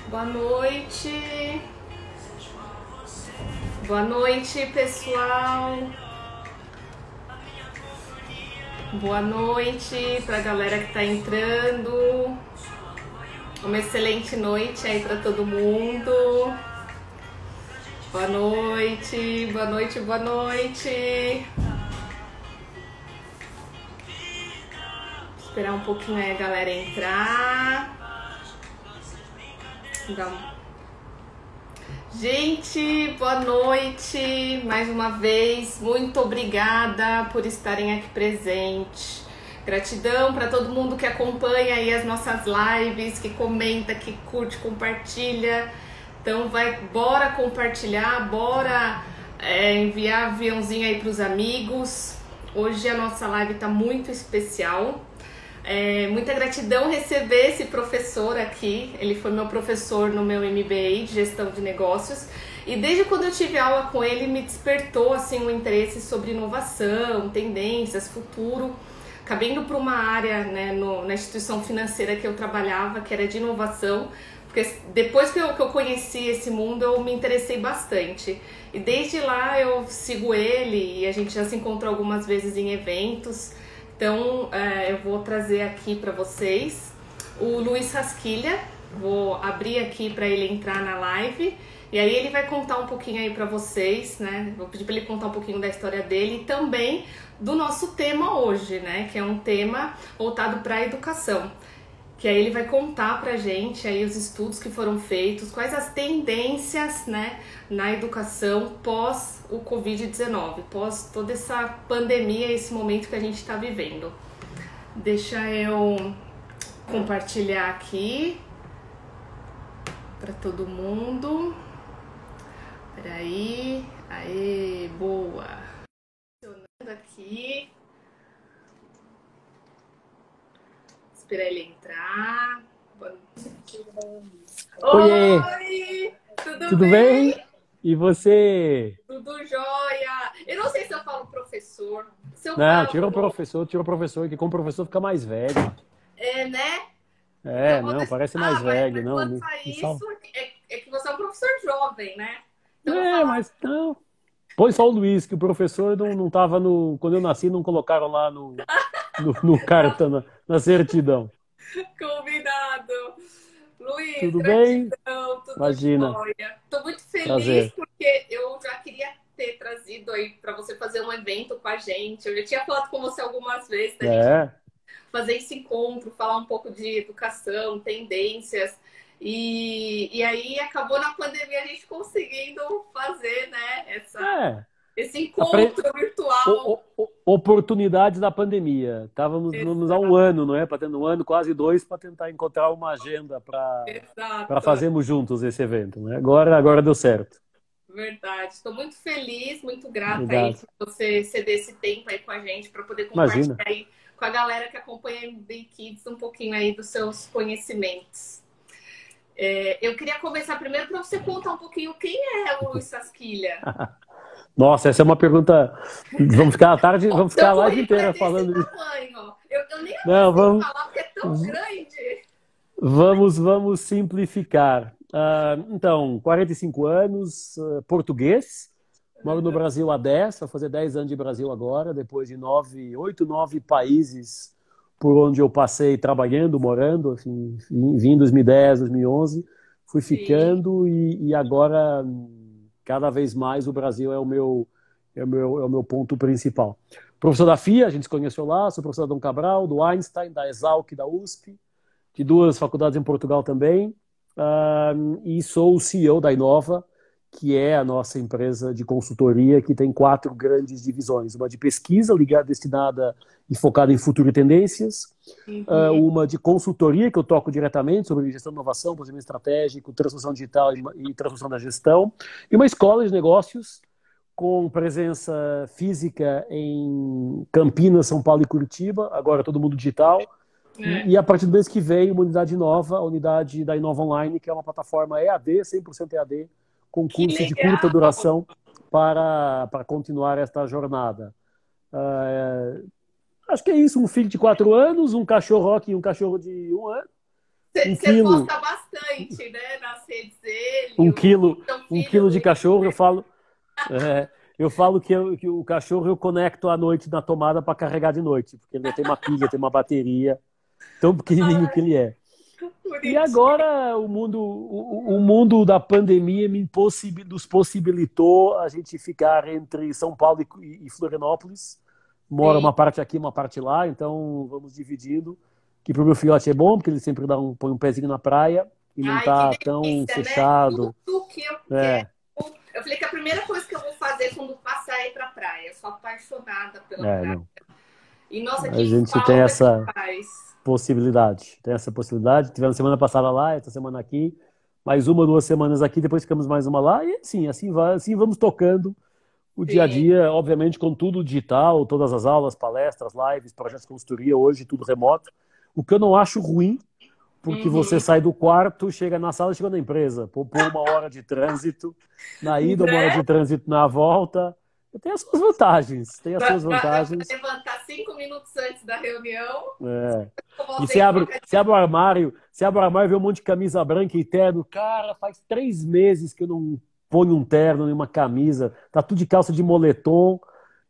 Boa noite. Boa noite, pessoal. Boa noite pra galera que tá entrando. Uma excelente noite aí pra todo mundo. Boa noite, boa noite, boa noite. Vou esperar um pouquinho aí a galera entrar. Gente, boa noite, mais uma vez, muito obrigada por estarem aqui presentes. Gratidão para todo mundo que acompanha aí as nossas lives, que comenta, que curte, compartilha. Então bora compartilhar, bora enviar aviãozinho aí para os amigos. Hoje a nossa live tá muito especial. Muita gratidão receber esse professor aqui. Ele foi meu professor no meu MBA de gestão de negócios e desde quando eu tive aula com ele me despertou assim um interesse sobre inovação, tendências, futuro. Acabei indo para uma área, né, na instituição financeira que eu trabalhava, que era de inovação, porque depois que eu conheci esse mundo eu me interessei bastante e desde lá eu sigo ele e a gente já se encontrou algumas vezes em eventos. Então, eu vou trazer aqui para vocês o Luiz Rasquilha. Vou abrir aqui para ele entrar na live. E aí ele vai contar um pouquinho aí para vocês, né? Vou pedir para ele contar um pouquinho da história dele e também do nosso tema hoje, né? Que é um tema voltado para a educação. Que aí ele vai contar pra gente aí os estudos que foram feitos, quais as tendências, né, na educação pós o Covid-19, pós toda essa pandemia, esse momento que a gente está vivendo. Deixa eu compartilhar aqui para todo mundo. Peraí, aê, boa. Funcionando aqui. Esperar ele entrar. Oiê! Oi! Tudo bem? E você? Tudo jóia! Eu não sei se eu falo professor, se eu Não, falo... tira o professor, que com o professor fica mais velho. Né? É, Então, não, parece mais velho, mas não. quanto a isso, é que você é um professor jovem, né? Então eu vou É, falar... mas não. Põe só o Luiz, que o professor não tava no. Quando eu nasci, não colocaram lá no cartão, na certidão. Convidado! Luiz, Tudo bem? gratidão, tudo Imagina. jóia. Tô muito feliz Prazer. porque eu já queria ter trazido aí para você fazer um evento com a gente. Eu já tinha falado com você algumas vezes da gente É. fazer esse encontro, falar um pouco de educação, tendências. E aí acabou na pandemia a gente conseguindo fazer, né, É. esse Apre... encontro virtual. Oportunidades da pandemia. Vamos há um Exato, ano, não é? Para ter um ano, quase dois, para tentar encontrar uma agenda para exato. fazermos juntos esse evento, né? Agora deu certo. Verdade. Estou muito feliz, muito grata aí Obrigado. por você ceder esse tempo aí com a gente para poder Imagina. compartilhar aí com a galera que acompanha a MB Kids um pouquinho aí dos seus conhecimentos. Eu queria começar primeiro para você contar um pouquinho quem é o Luiz Sasquilha. Nossa, essa é uma pergunta. Vamos ficar a tarde, vamos ficar a Seu live currículo é inteira desse falando isso. tamanho. Eu nem Não, aguento falar porque é tão grande. vamos simplificar. Então, 45 anos, português. Moro no Brasil há 10, vai fazer 10 anos de Brasil agora, depois de 9 países por onde eu passei trabalhando, morando, assim, vim em 2010, 2011, fui Sim. ficando e agora, cada vez mais, o Brasil é o meu ponto principal. Professor da FIA, a gente se conheceu lá, sou professor da Dom Cabral, do Einstein, da Exalc, da USP, de 2 faculdades em Portugal também, e sou o CEO da Inova, que é a nossa empresa de consultoria, que tem 4 grandes divisões. Uma de pesquisa, destinada e focada em futuro e tendências. Uhum. Uma de consultoria, que eu toco diretamente, sobre gestão de inovação, planejamento estratégico, transformação digital e transformação da gestão. E uma escola de negócios, com presença física em Campinas, São Paulo e Curitiba, agora todo mundo digital. E a partir do mês que vem, uma unidade nova, a unidade da Inova Online, que é uma plataforma EAD, 100% EAD, com Que curso de curta legal! duração para continuar esta jornada. Acho que é isso, um filho de 4 anos, um cachorro rock e um cachorro de 1 ano, um Você quilo. posta bastante, né, nas brinquedos ele, um o quilo, seu um filho quilo de Luiz. cachorro, eu falo que o cachorro eu conecto à noite na tomada para carregar de noite, porque ele tem uma pilha, tem uma bateria, tão pequenininho que ele é. E Bonitinho. agora o mundo da pandemia nos possibilitou a gente ficar entre São Paulo e Florianópolis. Mora Sim. uma parte aqui, uma parte lá, então vamos dividindo. Que para o meu filhote é bom, porque ele sempre põe um pezinho na praia e não Ai, que está tão delícia, né? fechado. Tudo que eu quero. É, Eu falei que a primeira coisa que eu vou fazer quando passar é ir pra praia. Eu sou apaixonada pela praia. não. E nossa, A que gente tem falta que essa faz. possibilidade. Tem essa possibilidade. Tivemos semana passada lá, essa semana aqui, mais uma, 2 semanas aqui, depois ficamos mais uma lá, e assim vai, assim vamos tocando o dia a Sim. dia, obviamente com tudo digital, todas as aulas, palestras, lives, projetos de consultoria, hoje tudo remoto. O que eu não acho ruim, porque você Uhum. sai do quarto, chega na sala, chega na empresa, por 1 hora de trânsito, na ida, 1 hora de Né? trânsito na volta. Tem as suas vantagens, tem as suas Pra vantagens. levantar 5 minutos antes da reunião, É. escovar E os dentes qualquer você abre o armário, e vê um monte de camisa branca e terno. Cara, faz 3 meses que eu não ponho um terno nem uma camisa. Tá tudo de calça de moletom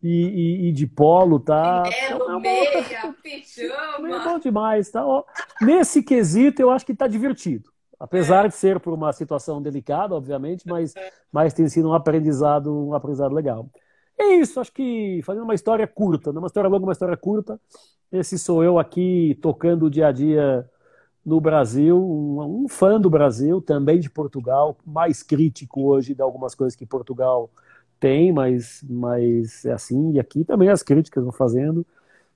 e de polo, tá? chinelo, É uma outra. meia, É pijama. bom demais, tá? Ó, nesse quesito, eu acho que tá divertido. Apesar É, de ser por uma situação delicada, obviamente, mas tem sido um aprendizado legal. É isso, acho que fazendo uma história curta, não uma história longa, uma história curta. Esse sou eu aqui tocando o dia a dia no Brasil, um fã do Brasil, também de Portugal, mais crítico hoje de algumas coisas que Portugal tem, mas é assim, e aqui também as críticas vão fazendo,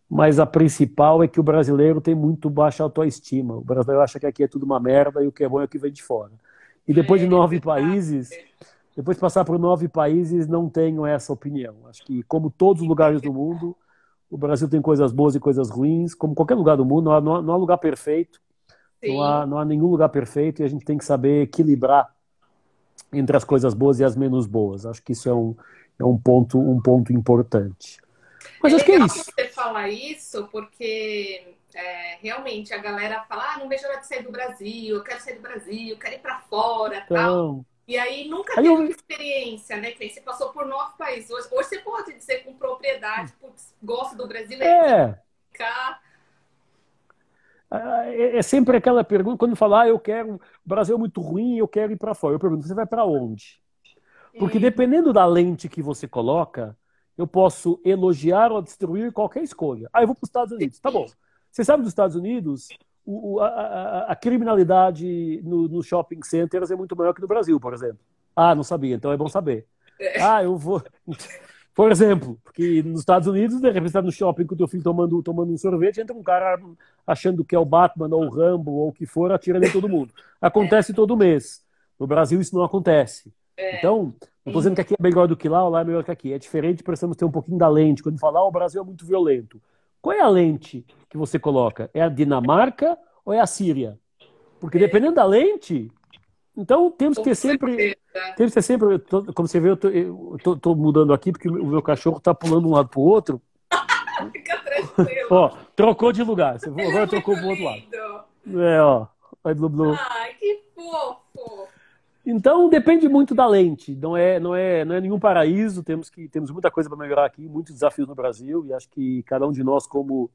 mas a principal é que o brasileiro tem muito baixa autoestima. O brasileiro acha que aqui é tudo uma merda e o que é bom é o que vem de fora. E depois de é 9 países, verdade. depois de passar por 9 países, não tenho essa opinião. Acho que, como todos os lugares do mundo, o Brasil tem coisas boas e coisas ruins, como qualquer lugar do mundo, não há lugar perfeito, Sim. não há nenhum lugar perfeito, e a gente tem que saber equilibrar entre as coisas boas e as menos boas. Acho que isso é um ponto importante. É Mas acho que é legal isso. você falar isso, porque realmente a galera fala, não vejo a hora de sair do Brasil, eu quero sair do Brasil, eu quero ir pra fora, tal. Então, E aí nunca aí teve uma eu, experiência, né? Que nem você passou por 9 países. Hoje você pode dizer com propriedade, putz, gosto do Brasil, é aqui, é, cá. é sempre aquela pergunta, quando falar, o Brasil é muito ruim, eu quero ir para fora. Eu pergunto, você vai para onde? Porque Hum, dependendo da lente que você coloca, eu posso elogiar ou destruir qualquer escolha. Ah, eu vou para os Estados Unidos. Tá bom. Você sabe dos Estados Unidos, a criminalidade no shopping centers é muito maior que no Brasil, por exemplo. Ah, não sabia, então é bom saber. é, Ah, eu vou. Por exemplo, porque nos Estados Unidos, de repente, você tá no shopping com o teu filho tomando um sorvete, entra um cara achando que é o Batman ou o Rambo ou o que for, atirando em todo mundo. Acontece todo mês. No Brasil, isso não acontece. é. Então, não estou dizendo Uhum. que aqui é melhor do que lá, ou lá é melhor que aqui. É diferente, precisamos ter um pouquinho da lente. Quando falar, o Brasil é muito violento. Qual é a lente que você coloca? É a Dinamarca ou é a Síria? Porque dependendo da lente, então temos que Com ter sempre. certeza. Temos que ter sempre. Como você vê, eu tô mudando aqui porque o meu cachorro está pulando de um lado para o outro. Fica tranquilo. Ó, trocou de lugar. Você Ele é agora muito trocou para o outro lado. lindo. É, ó. Vai, Blu, Blu. Ai, que fofo. Então depende muito da lente. Não é nenhum paraíso. Temos muita coisa para melhorar aqui, muitos desafios no Brasil e acho que cada um de nós como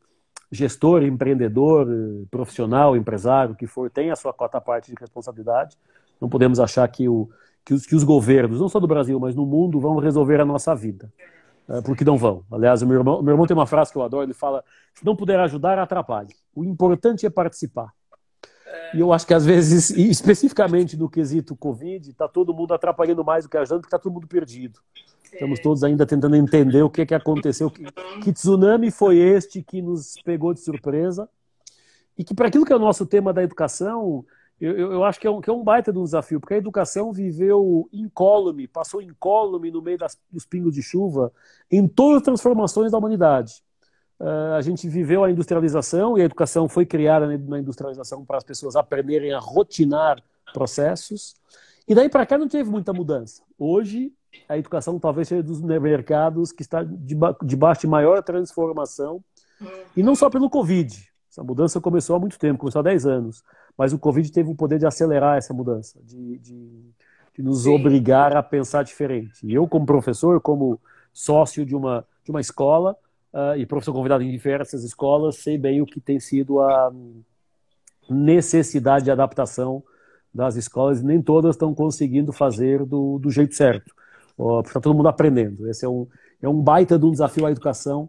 gestor, empreendedor, profissional, empresário, o que for, tem a sua cota parte de responsabilidade. Não podemos achar que os governos, não só do Brasil, mas no mundo, vão resolver a nossa vida. Porque não vão. Aliás, o meu irmão tem uma frase que eu adoro, ele fala, se não puder ajudar, atrapalhe. O importante é participar. E eu acho que às vezes, e especificamente no quesito Covid, está todo mundo atrapalhando mais do que ajudando, porque está todo mundo perdido. Estamos É. todos ainda tentando entender o que é que aconteceu, que tsunami foi este que nos pegou de surpresa, e que para aquilo que é o nosso tema da educação, eu acho que é um baita de um desafio, porque a educação viveu incólume, passou incólume no meio dos pingos de chuva em todas as transformações da humanidade. A gente viveu a industrialização e a educação foi criada na industrialização para as pessoas aprenderem a rotinar processos. E daí para cá não teve muita mudança. Hoje, a educação talvez seja dos mercados que está debaixo de maior transformação, e não só pelo Covid. Essa mudança começou há muito tempo, começou há 10 anos. mas o Covid teve o poder de acelerar essa mudança, de nos obrigar a pensar diferente. E eu, como professor, como sócio de uma escola, e professor convidado em diversas escolas, sei bem o que tem sido a necessidade de adaptação das escolas, e nem todas estão conseguindo fazer do jeito certo. Porque está todo mundo aprendendo. Esse é um baita de um desafio à educação,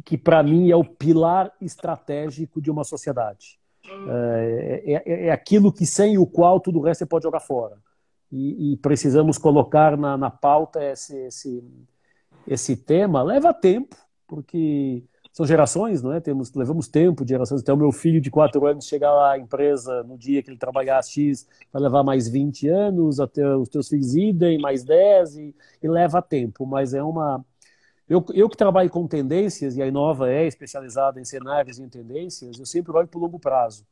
que para mim é o pilar estratégico de uma sociedade. É aquilo que sem o qual tudo o resto você pode jogar fora. E precisamos colocar na pauta esse tema. Leva tempo, porque são gerações, não é? Levamos tempo de gerações. Até o meu filho de 4 anos chegar lá à empresa no dia que ele trabalhar X, vai levar mais 20 anos, até os teus filhos idem, mais 10, e leva tempo. Mas é uma... Eu que trabalho com tendências, e a Inova é especializada em cenários e em tendências, eu sempre olho para o longo prazo.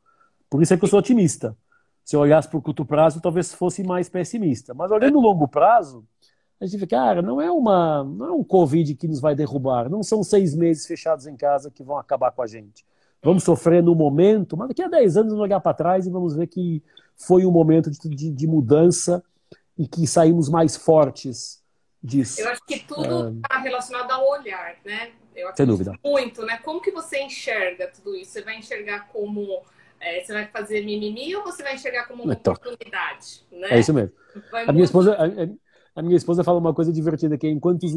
Por isso é que eu sou otimista. Se eu olhasse para o curto prazo, talvez fosse mais pessimista. Mas olhando no longo prazo, a gente vê, cara, não é um Covid que nos vai derrubar. Não são 6 meses fechados em casa que vão acabar com a gente. Vamos sofrer no momento, mas daqui a 10 anos vamos olhar para trás e vamos ver que foi um momento de mudança e que saímos mais fortes disso. Eu acho que tudo está relacionado ao olhar, né? Sem dúvida. Muito, né? Como que você enxerga tudo isso? Você vai enxergar como... você vai fazer mimimi ou você vai enxergar como uma oportunidade? Né? É isso mesmo. A minha esposa fala uma coisa divertida, que é enquanto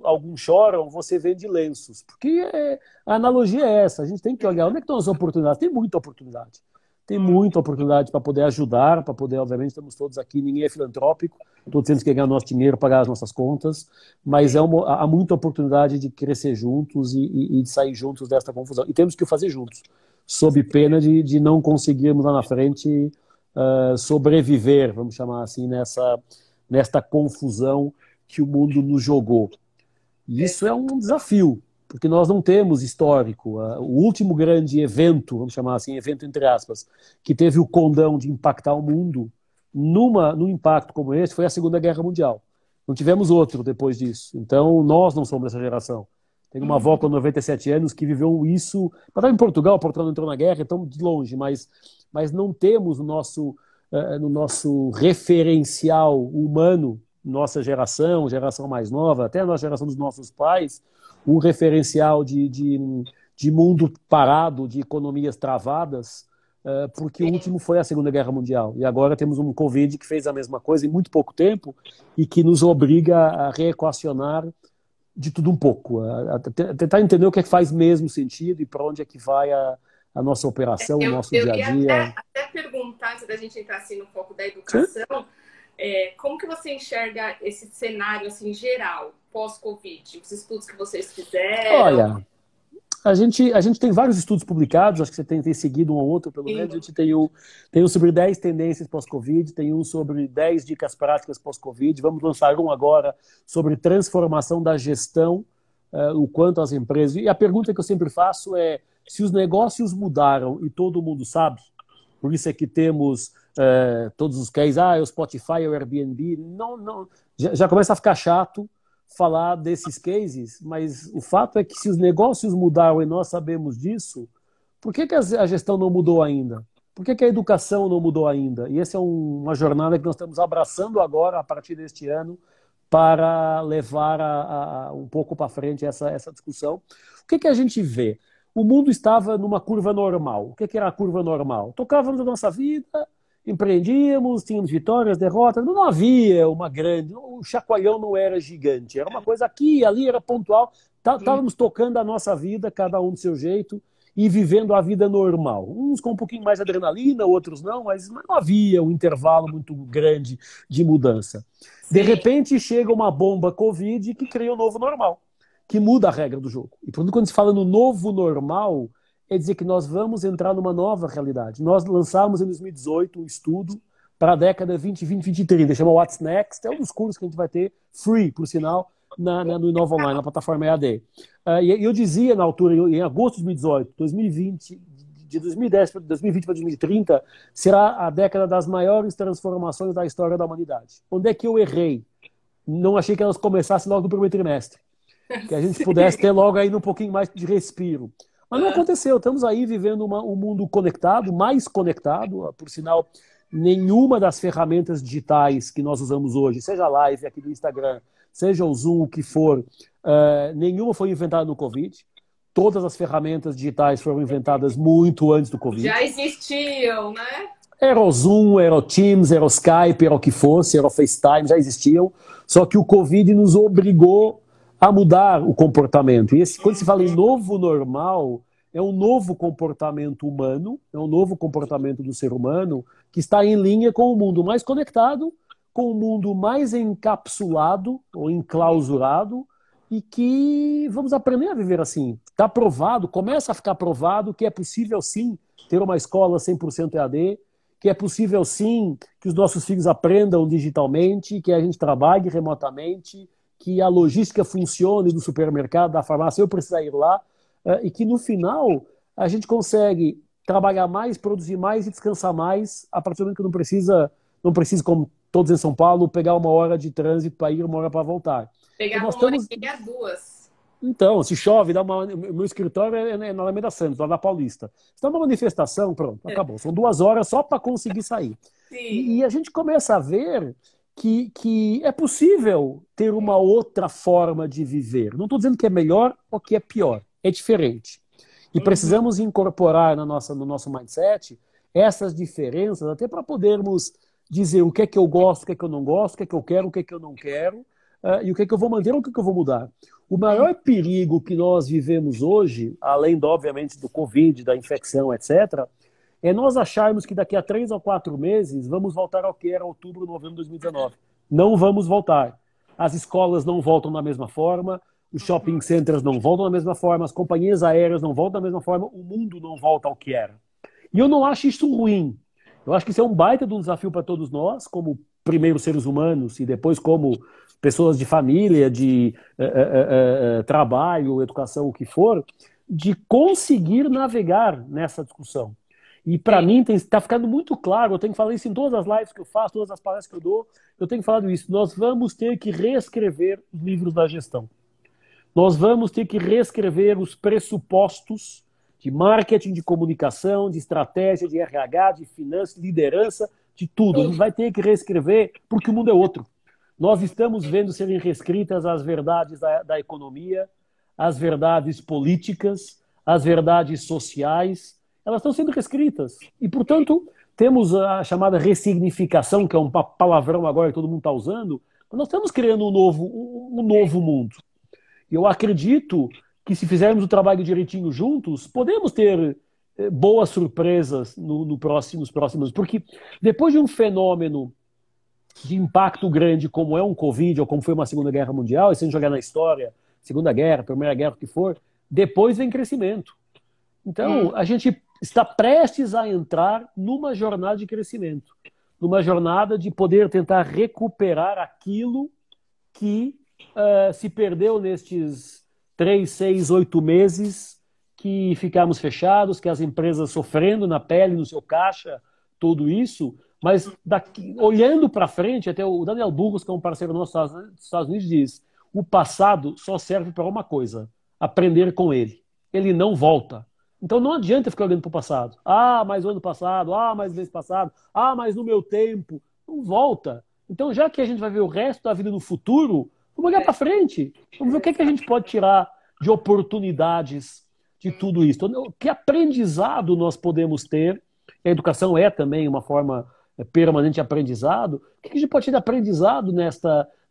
alguns choram, você vende lenços. Porque a analogia é essa. A gente tem que olhar onde é que estão as oportunidades. Tem muita oportunidade. Tem muita oportunidade para poder ajudar, para poder, obviamente, estamos todos aqui, ninguém é filantrópico, todos temos que ganhar nosso dinheiro, pagar as nossas contas, mas há muita oportunidade de crescer juntos e de sair juntos desta confusão. E temos que o fazer juntos, sob pena de não conseguirmos lá na frente sobreviver, vamos chamar assim, nesta confusão que o mundo nos jogou. E isso é um desafio, porque nós não temos histórico. O último grande evento, vamos chamar assim, evento entre aspas, que teve o condão de impactar o mundo, num impacto como esse, foi a Segunda Guerra Mundial. Não tivemos outro depois disso. Então, nós não somos dessa geração. Tenho uma avó com 97 anos que viveu isso. Ela estava em Portugal não entrou na guerra, então de longe, mas não temos no nosso referencial humano, nossa geração mais nova, até a nossa geração dos nossos pais, um referencial de mundo parado, de economias travadas, porque o último foi a Segunda Guerra Mundial. E agora temos um Covid que fez a mesma coisa em muito pouco tempo e que nos obriga a reequacionar de tudo um pouco, a tentar entender o que é que faz mesmo sentido e para onde é que vai a nossa operação, o nosso dia a dia. Eu ia até perguntar, antes da gente entrar assim, no foco da educação, como que você enxerga esse cenário assim, geral, pós-Covid? Os estudos que vocês fizeram? Olha, a gente tem vários estudos publicados, acho que você tem seguido um ou outro, pelo menos. A gente tem um sobre 10 tendências pós-Covid, tem um sobre 10 dicas práticas pós-Covid, vamos lançar um agora sobre transformação da gestão, o quanto as empresas... E a pergunta que eu sempre faço é, se os negócios mudaram e todo mundo sabe, por isso é que temos todos os cases, o Spotify, o Airbnb, já começa a ficar chato falar desses cases, mas o fato é que se os negócios mudaram e nós sabemos disso, por que a gestão não mudou ainda? Por que a educação não mudou ainda? E essa é uma jornada que nós estamos abraçando agora, a partir deste ano, para levar um pouco para frente essa discussão. O que a gente vê? O mundo estava numa curva normal. O que era a curva normal? Tocávamos a nossa vida, empreendíamos, tínhamos vitórias, derrotas, não havia uma grande... O chacoalhão não era gigante, era uma coisa aqui e ali, era pontual. Estávamos tocando a nossa vida, cada um do seu jeito, e vivendo a vida normal. Uns com um pouquinho mais de adrenalina, outros não, mas não havia um intervalo muito grande de mudança. De repente chega uma bomba Covid que cria um novo normal, que muda a regra do jogo. E quando se fala no novo normal, é dizer que nós vamos entrar numa nova realidade. Nós lançamos em 2018 um estudo para a década 2020, 2030, chama What's Next, é um dos cursos que a gente vai ter, free, por sinal, no Inova Online, na plataforma EAD. E eu dizia na altura, em agosto de 2018, 2020, de 2010 para 2020 para 2030, será a década das maiores transformações da história da humanidade. Onde é que eu errei? Não achei que elas começassem logo no primeiro trimestre. Que a gente pudesse ter logo aí um pouquinho mais de respiro. Mas não aconteceu. Estamos aí vivendo um mundo conectado, mais conectado. Por sinal, nenhuma das ferramentas digitais que nós usamos hoje, seja a live aqui do Instagram, seja o Zoom, o que for, nenhuma foi inventada no Covid. Todas as ferramentas digitais foram inventadas muito antes do Covid. Já existiam, né? Era o Zoom, era o Teams, era o Skype, era o que fosse, era o FaceTime, já existiam. Só que o Covid nos obrigou a mudar o comportamento. E quando se fala em novo normal, é um novo comportamento humano, é um novo comportamento do ser humano que está em linha com o mundo mais conectado, com o mundo mais encapsulado ou enclausurado, e que vamos aprender a viver assim. Está provado, começa a ficar provado que é possível sim ter uma escola 100% EAD, que é possível sim que os nossos filhos aprendam digitalmente, que a gente trabalhe remotamente, que a logística funcione do supermercado, da farmácia, eu precisar ir lá, e que no final a gente consegue trabalhar mais, produzir mais e descansar mais, a partir do momento que não precisa, como todos em São Paulo, pegar 1 hora de trânsito para ir, 1 hora para voltar. Pegar então, 1 hora e pegar 2. Então, se chove, meu escritório é na Alameda Santos, lá na Paulista. Se dá uma manifestação, pronto, acabou. São 2 horas só para conseguir sair. E a gente começa a ver que é possível ter uma outra forma de viver. Não estou dizendo que é melhor ou que é pior. É diferente. E precisamos incorporar no nosso mindset essas diferenças, até para podermos dizer o que é que eu gosto, o que é que eu não gosto, o que é que eu quero, o que é que eu não quero, e o que é que eu vou manter, o que é que eu vou mudar. O maior perigo que nós vivemos hoje, além, obviamente, do Covid, da infecção, etc., é nós acharmos que daqui a 3 ou 4 meses vamos voltar ao que era outubro, novembro de 2019. Não vamos voltar. As escolas não voltam da mesma forma, os shopping centers não voltam da mesma forma, as companhias aéreas não voltam da mesma forma, o mundo não volta ao que era. E eu não acho isso ruim. Eu acho que isso é um baita de um desafio para todos nós, como primeiros seres humanos e depois como pessoas de família, de trabalho, educação, o que for, de conseguir navegar nessa discussão. E para mim está ficando muito claro, eu tenho que falar isso em todas as lives que eu faço, todas as palestras que eu dou, eu tenho falado isso, nós vamos ter que reescrever os livros da gestão. Nós vamos ter que reescrever os pressupostos de marketing, de comunicação, de estratégia, de RH, de finanças, liderança, de tudo. A gente vai ter que reescrever porque o mundo é outro. Nós estamos vendo serem reescritas as verdades da economia, as verdades políticas, as verdades sociais. Elas estão sendo reescritas. E, portanto, temos a chamada ressignificação, que é um palavrão agora que todo mundo está usando. Nós estamos criando um novo mundo. E eu acredito que se fizermos o trabalho direitinho juntos, podemos ter boas surpresas nos próximos anos. Porque depois de um fenômeno de impacto grande como é um Covid ou como foi uma Segunda Guerra Mundial, e se a gente jogar na história, Segunda Guerra, Primeira Guerra, o que for, depois vem crescimento. Então, a gente está prestes a entrar numa jornada de crescimento, numa jornada de poder tentar recuperar aquilo que se perdeu nestes 3, 6, 8 meses que ficamos fechados, que as empresas sofrendo na pele, no seu caixa, tudo isso. Mas olhando para frente, até o Daniel Burgos, que é um parceiro nosso dos Estados Unidos, diz: o passado só serve para uma coisa, aprender com ele. Ele não volta. Então não adianta ficar olhando para o passado. Ah, mas o ano passado, ah, mas o mês passado, ah, mas no meu tempo. Não volta. Então, já que a gente vai ver o resto da vida no futuro, vamos olhar para frente. Vamos ver o que a gente pode tirar de oportunidades de tudo isso. Então, que aprendizado nós podemos ter? A educação é também uma forma permanente de aprendizado. O que a gente pode ter de aprendizado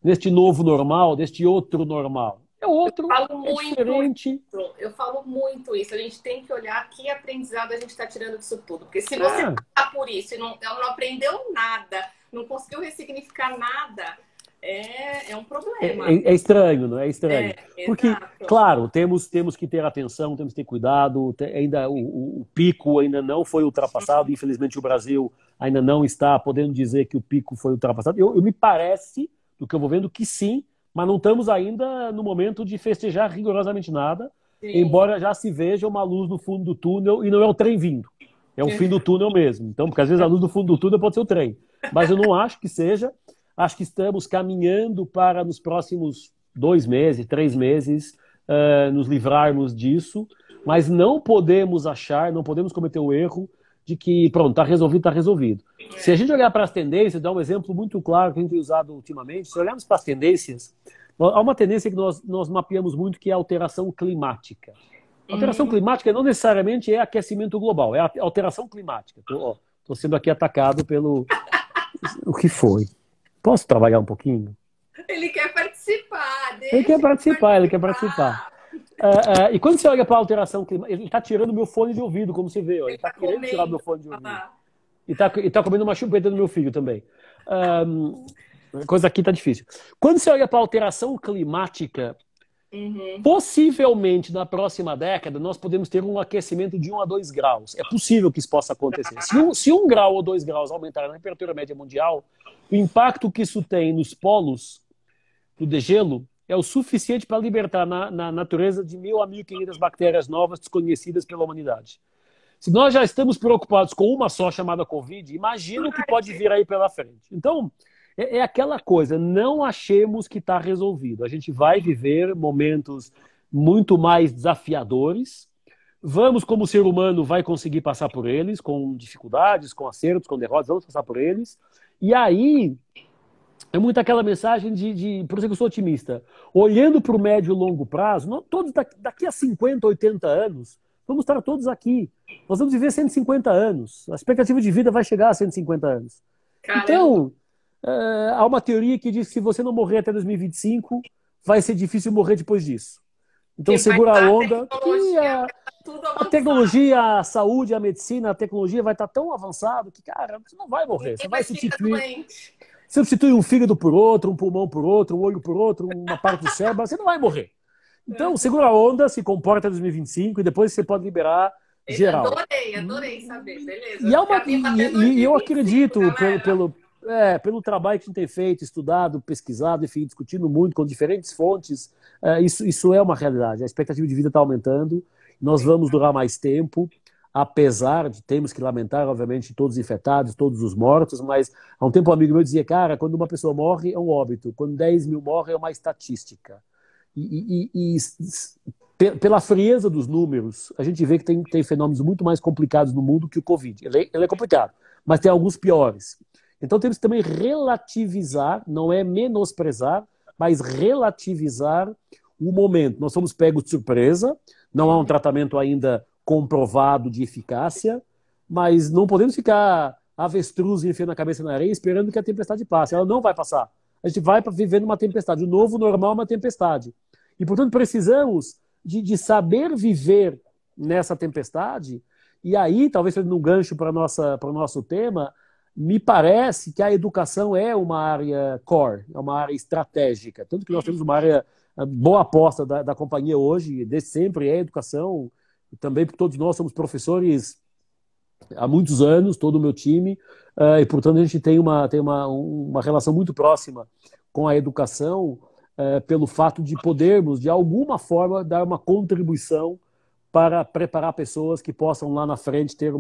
neste novo normal, deste outro normal? É outro, é diferente. Eu falo muito isso. A gente tem que olhar que aprendizado a gente está tirando disso tudo. Porque se você passar por isso e não aprendeu nada, não conseguiu ressignificar nada, é um problema. É estranho, não é? É estranho. Porque, claro, temos que ter atenção, temos que ter cuidado. Ainda o pico ainda não foi ultrapassado. Infelizmente, o Brasil ainda não está podendo dizer que o pico foi ultrapassado. Eu me parece, do que eu vou vendo, que sim, mas não estamos ainda no momento de festejar rigorosamente nada, embora já se veja uma luz no fundo do túnel, e não é o trem vindo, é o fim do túnel mesmo. Então, porque às vezes a luz no fundo do túnel pode ser o trem, mas eu não acho que seja. Acho que estamos caminhando para, nos próximos 2 meses, 3 meses, nos livrarmos disso. Mas não podemos achar, não podemos cometer o erro de que, pronto, está resolvido, está resolvido. Se a gente olhar para as tendências, dá um exemplo muito claro que a gente tem usado ultimamente, se olharmos para as tendências, há uma tendência que nós mapeamos muito, que é a alteração climática. A alteração climática não necessariamente é aquecimento global, é a alteração climática. Estou sendo aqui atacado pelo... O que foi? Posso trabalhar um pouquinho? Ele quer participar. Ele quer participar. E quando você olha para a alteração climática, ele está tirando meu fone de ouvido, como você vê. Ele está querendo tirar meu fone de ouvido. E tá comendo uma chupeta do meu filho também. Coisa aqui está difícil. Quando você olha para a alteração climática, possivelmente na próxima década nós podemos ter um aquecimento de 1 a 2 graus. É possível que isso possa acontecer. Se 1 grau ou 2 graus aumentar na temperatura média mundial, o impacto que isso tem nos polos do degelo é o suficiente para libertar na natureza de 1.000 a 1.500 bactérias novas desconhecidas pela humanidade. Se nós já estamos preocupados com uma só chamada Covid, imagina o que pode vir aí pela frente. Então, é aquela coisa, não achemos que está resolvido. A gente vai viver momentos muito mais desafiadores. Vamos, como ser humano, vai conseguir passar por eles, com dificuldades, com acertos, com derrotas, vamos passar por eles. E aí, é muito aquela mensagem por isso que eu sou otimista. Olhando para o médio e longo prazo, nós, todos daqui a 50, 80 anos, vamos estar todos aqui. Nós vamos viver 150 anos. A expectativa de vida vai chegar a 150 anos. Caramba. Então, há uma teoria que diz que se você não morrer até 2025, vai ser difícil morrer depois disso. Então, segura a onda. A tecnologia, a saúde, a medicina, a tecnologia vai estar tão avançado que, cara, você não vai morrer. Você vai substituir. Você substitui um fígado por outro, um pulmão por outro, um olho por outro, uma parte do cérebro, você não vai morrer. Então, segura a onda, se comporta até 2025 e depois você pode liberar geral. Adorei saber, beleza. E eu acredito, pelo trabalho que a gente tem feito, estudado, pesquisado, enfim, discutindo muito com diferentes fontes, isso é uma realidade. A expectativa de vida está aumentando, nós vamos durar mais tempo, apesar de termos que lamentar, obviamente, todos os infectados, todos os mortos, mas há um tempo um amigo meu dizia, cara, quando uma pessoa morre é um óbito, quando 10 mil morrem é uma estatística. Pela frieza dos números, a gente vê que tem fenômenos muito mais complicados no mundo que o Covid. Ele é complicado, mas tem alguns piores. Então temos que também relativizar, não é menosprezar, mas relativizar o momento. Nós somos pegos de surpresa, não há um tratamento ainda comprovado de eficácia, mas não podemos ficar avestruz enfiando a cabeça na areia esperando que a tempestade passe. Ela não vai passar. A gente vai viver numa tempestade. O novo normal é uma tempestade. E, portanto, precisamos de saber viver nessa tempestade. E aí, talvez fazendo um gancho para o nosso tema, me parece que a educação é uma área core, é uma área estratégica. Tanto que nós temos uma área, boa aposta da companhia hoje, desde sempre, é a educação. Também porque todos nós somos professores há muitos anos, todo o meu time, e portanto a gente tem uma relação muito próxima com a educação, pelo fato de podermos, de alguma forma, dar uma contribuição para preparar pessoas que possam lá na frente ter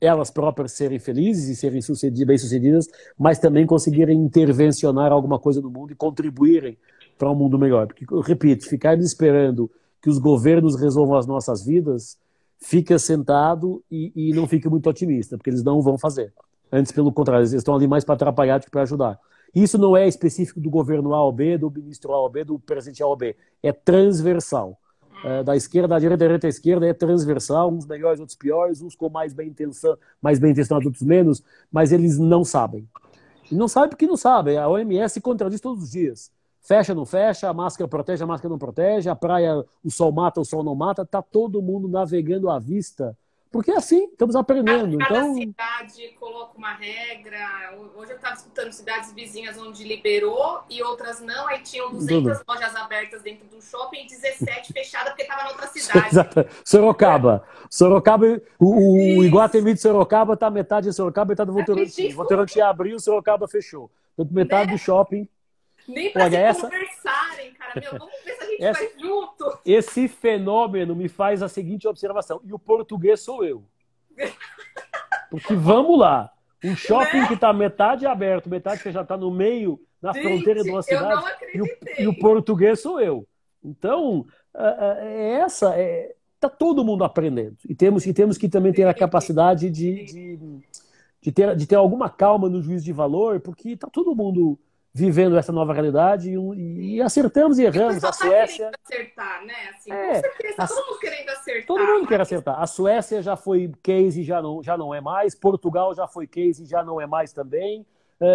elas próprias serem felizes e serem bem-sucedidas, mas também conseguirem intervencionar alguma coisa no mundo e contribuírem para um mundo melhor. Porque, eu repito, ficarmos esperando que os governos resolvam as nossas vidas, fica sentado e não fica muito otimista, porque eles não vão fazer. Antes, pelo contrário, eles estão ali mais para atrapalhar do que para ajudar. Isso não é específico do governo A ou B, do ministro A ou B, do presidente A ou B. É transversal. Da esquerda à direita, da direita à esquerda, é transversal, uns melhores, outros piores, uns com mais bem intencionados, outros menos, mas eles não sabem. E não sabem porque não sabem. A OMS se contradiz todos os dias. Fecha, não fecha, a máscara protege, a máscara não protege, a praia, o sol mata, o sol não mata, tá todo mundo navegando à vista. Porque é assim, estamos aprendendo. Cada cidade coloca uma regra. Hoje eu estava escutando cidades vizinhas onde liberou e outras não. Aí tinham 200 lojas abertas dentro do shopping e 17 fechadas porque estava na outra cidade. Exato. Sorocaba, o Iguatemi de Sorocaba está metade em Sorocaba e metade do Votorantim. Votorantim abriu, Sorocaba fechou. Então, metade do shopping. Nem para conversarem, cara. Vamos ver se a gente vai junto. Esse fenômeno me faz a seguinte observação. E o português sou eu. Porque vamos lá. Um shopping que está metade aberto, metade fechado, está no meio, na fronteira de uma cidade. Eu não acreditei. E o português sou eu. Então, está todo mundo aprendendo. E temos que também ter a capacidade de ter alguma calma no juízo de valor, porque está todo mundo vivendo essa nova realidade e acertamos e erramos. A Suécia... querendo acertar, né? Assim, com certeza, todo mundo querendo acertar. Todo mundo quer acertar. A Suécia já foi case e já não é mais. Portugal já foi case e já não é mais também.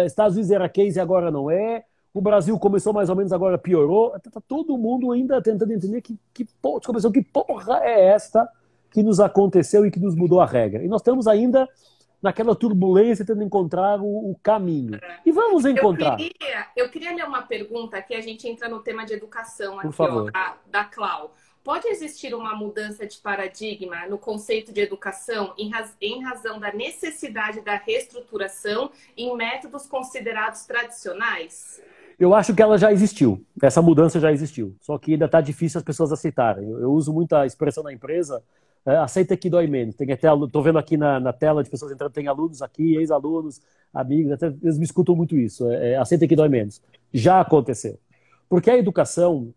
Estados Unidos era case e agora não é. O Brasil começou mais ou menos, agora piorou. Está todo mundo ainda tentando entender que porra é esta que nos aconteceu e que nos mudou a regra. E nós estamos ainda naquela turbulência, tentando encontrar o caminho. E vamos encontrar. Eu queria ler uma pergunta aqui, a gente entra no tema de educação aqui, por favor. Ó, da Clau. Pode existir uma mudança de paradigma no conceito de educação em razão da necessidade da reestruturação em métodos considerados tradicionais? Eu acho que ela já existiu. Essa mudança já existiu. Só que ainda está difícil as pessoas aceitarem. Eu uso muita expressão na empresa, aceita que dói menos. Estou vendo aqui na tela de pessoas entrando, tem alunos aqui, ex-alunos, amigos, até eles me escutam muito isso. Aceita que dói menos. Já aconteceu. Porque a educação,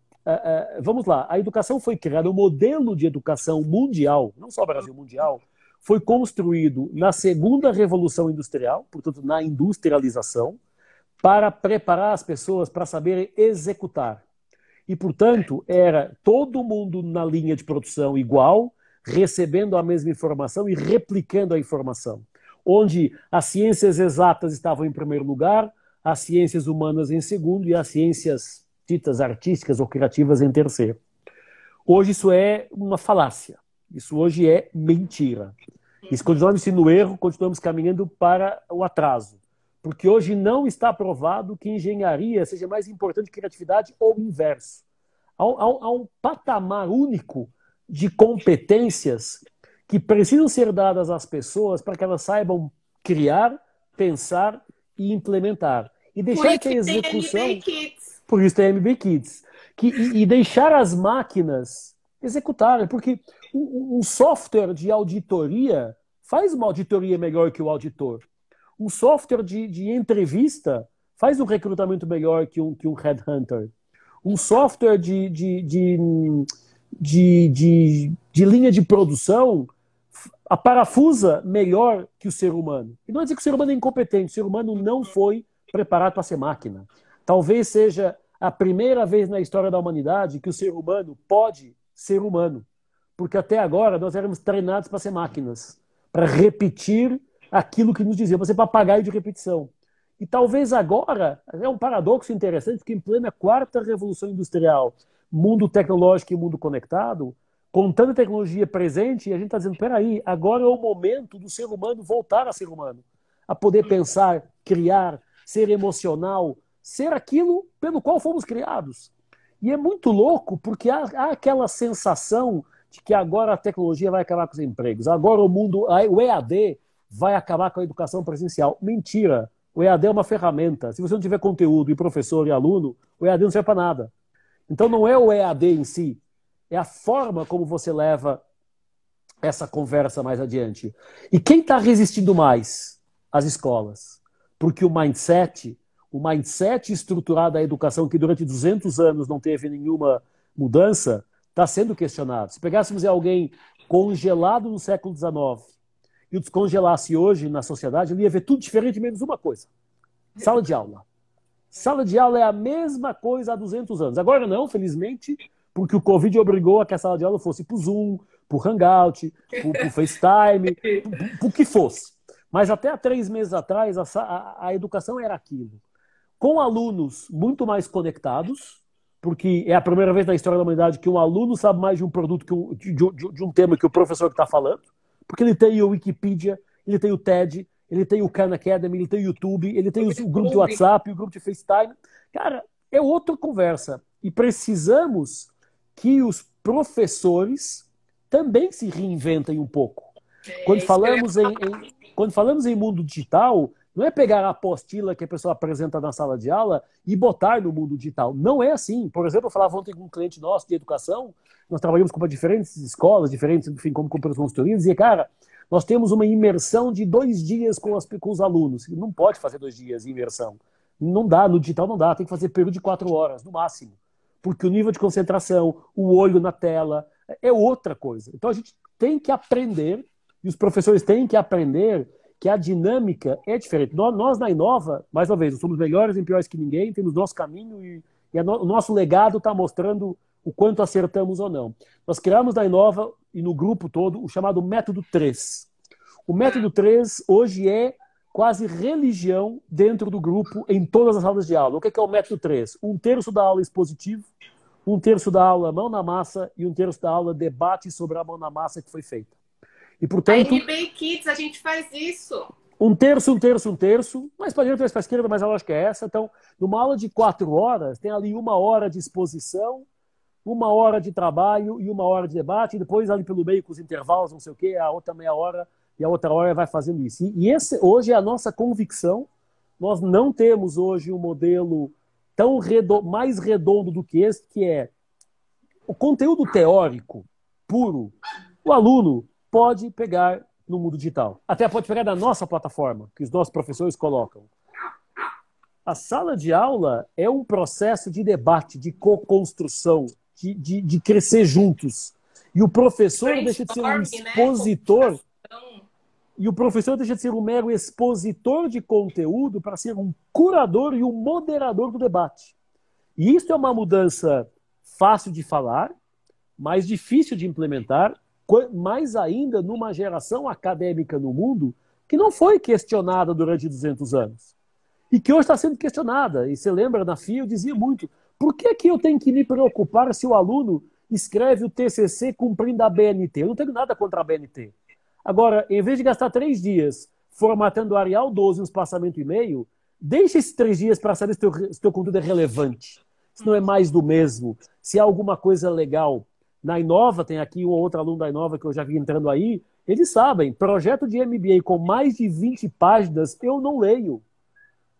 vamos lá, a educação foi criada, o modelo de educação mundial, não só Brasil, mundial, foi construído na segunda revolução industrial, portanto, na industrialização, para preparar as pessoas para saberem executar. E, portanto, era todo mundo na linha de produção igual, recebendo a mesma informação e replicando a informação. Onde as ciências exatas estavam em primeiro lugar, as ciências humanas em segundo e as ciências ditas artísticas ou criativas em terceiro. Hoje isso é uma falácia. Isso hoje é mentira. E se continuarmos no erro, continuamos caminhando para o atraso. Porque hoje não está provado que engenharia seja mais importante que criatividade ou o inverso. Há um patamar único de competências que precisam ser dadas às pessoas para que elas saibam criar, pensar e implementar. E deixar que a execução... Por isso tem MBA Kids. E deixar as máquinas executarem. Porque um software de auditoria faz uma auditoria melhor que o auditor. Um software de entrevista faz um recrutamento melhor que um headhunter. Um software de linha de produção parafusa melhor que o ser humano. E não é dizer que o ser humano é incompetente. O ser humano não foi preparado para ser máquina. Talvez seja a primeira vez na história da humanidade que o ser humano pode ser humano. Porque até agora nós éramos treinados para ser máquinas. Para repetir aquilo que nos dizia, você é papagaio de repetição. E talvez agora, é um paradoxo interessante, porque em plena quarta revolução industrial, mundo tecnológico e mundo conectado, com tanta tecnologia presente, a gente está dizendo, peraí, agora é o momento do ser humano voltar a ser humano. A poder pensar, criar, ser emocional, ser aquilo pelo qual fomos criados. E é muito louco, porque há aquela sensação de que agora a tecnologia vai acabar com os empregos, agora o EAD vai acabar com a educação presencial. Mentira. O EAD é uma ferramenta. Se você não tiver conteúdo e professor e aluno, o EAD não serve para nada. Então não é o EAD em si, é a forma como você leva essa conversa mais adiante. E quem está resistindo mais? As escolas. Porque o mindset estruturado da educação, que durante 200 anos não teve nenhuma mudança, está sendo questionado. Se pegássemos alguém congelado no século XIX e o descongelasse hoje na sociedade, ele ia ver tudo diferente, menos uma coisa. Sala de aula. Sala de aula é a mesma coisa há 200 anos. Agora não, felizmente, porque o Covid obrigou a que a sala de aula fosse para o Zoom, para o Hangout, para o FaceTime, para o que fosse. Mas até há 3 meses atrás, a educação era aquilo. Com alunos muito mais conectados, porque é a primeira vez na história da humanidade que um aluno sabe mais de um produto, de um tema que o professor que está falando. Porque ele tem o Wikipedia, ele tem o TED, ele tem o Khan Academy, ele tem o YouTube, ele tem o grupo de WhatsApp, o grupo de FaceTime. Cara, é outra conversa. E precisamos que os professores também se reinventem um pouco. Quando falamos em mundo digital, não é pegar a apostila que a pessoa apresenta na sala de aula e botar no mundo digital. Não é assim. Por exemplo, eu falava ontem com um cliente nosso de educação, nós trabalhamos com diferentes escolas, diferentes, enfim, como consultoria, e dizia, cara, nós temos uma imersão de 2 dias com os alunos. Não pode fazer 2 dias de imersão. Não dá, no digital não dá, tem que fazer período de 4 horas, no máximo. Porque o nível de concentração, o olho na tela, é outra coisa. Então a gente tem que aprender, e os professores têm que aprender que a dinâmica é diferente. Nós na Inova, mais uma vez, nós somos melhores e piores que ninguém, temos nosso caminho e o nosso legado está mostrando o quanto acertamos ou não. Nós criamos na Inova e no grupo todo o chamado Método 3. O Método 3 hoje é quase religião dentro do grupo em todas as aulas de aula. O que é o Método 3? 1/3 da aula expositivo, 1/3 da aula mão na massa e 1/3 da aula debate sobre a mão na massa que foi feita. E, portanto, a NBA Kids, a gente faz isso. 1/3, 1/3, 1/3, mais para a direita, mais para a esquerda, mas a lógica é essa. Então, numa aula de 4 horas, tem ali 1 hora de exposição, 1 hora de trabalho e 1 hora de debate, e depois ali pelo meio com os intervalos, não sei o quê, a outra meia hora e a outra hora vai fazendo isso. E esse hoje é a nossa convicção. Nós não temos hoje um modelo tão mais redondo do que esse, que é o conteúdo teórico puro. O aluno pode pegar no mundo digital. Até pode pegar na nossa plataforma, que os nossos professores colocam. A sala de aula é um processo de debate, de co-construção, de crescer juntos. E o professor deixa de ser um expositor, e o professor deixa de ser um mero expositor de conteúdo para ser um curador e um moderador do debate. E isso é uma mudança fácil de falar, mais difícil de implementar, mais ainda numa geração acadêmica no mundo que não foi questionada durante 200 anos. E que hoje está sendo questionada. E você lembra, na FIA, eu dizia muito, por que eu tenho que me preocupar se o aluno escreve o TCC cumprindo a BNT? Eu não tenho nada contra a BNT. Agora, em vez de gastar 3 dias formatando o Arial 12 e um espaçamento e meio, deixa esses 3 dias para saber se teu conteúdo é relevante, se não é mais do mesmo, se há alguma coisa legal. Na Inova, tem aqui um ou outro aluno da Inova que eu já vi entrando aí, eles sabem, projeto de MBA com mais de 20 páginas, eu não leio.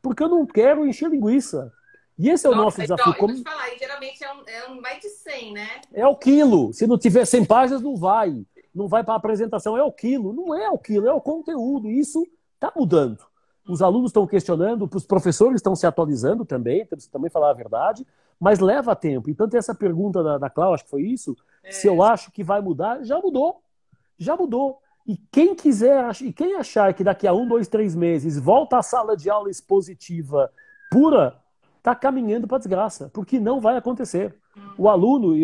Porque eu não quero encher linguiça. E esse é o nosso desafio. Deixa eu te falar, geralmente é um mais de 100, né? É o quilo. Se não tiver 100 páginas, não vai. Não vai para a apresentação, é o quilo. Não é o quilo, é o conteúdo. Isso está mudando. Os alunos estão questionando, os professores estão se atualizando também, temos que também falar a verdade, mas leva tempo. Então tem essa pergunta da Cláudia, acho que foi isso, se eu acho que vai mudar, já mudou. Já mudou. E quem quiser, e quem achar que daqui a 1, 2, 3 meses volta à sala de aula expositiva pura, está caminhando para a desgraça, porque não vai acontecer. O aluno,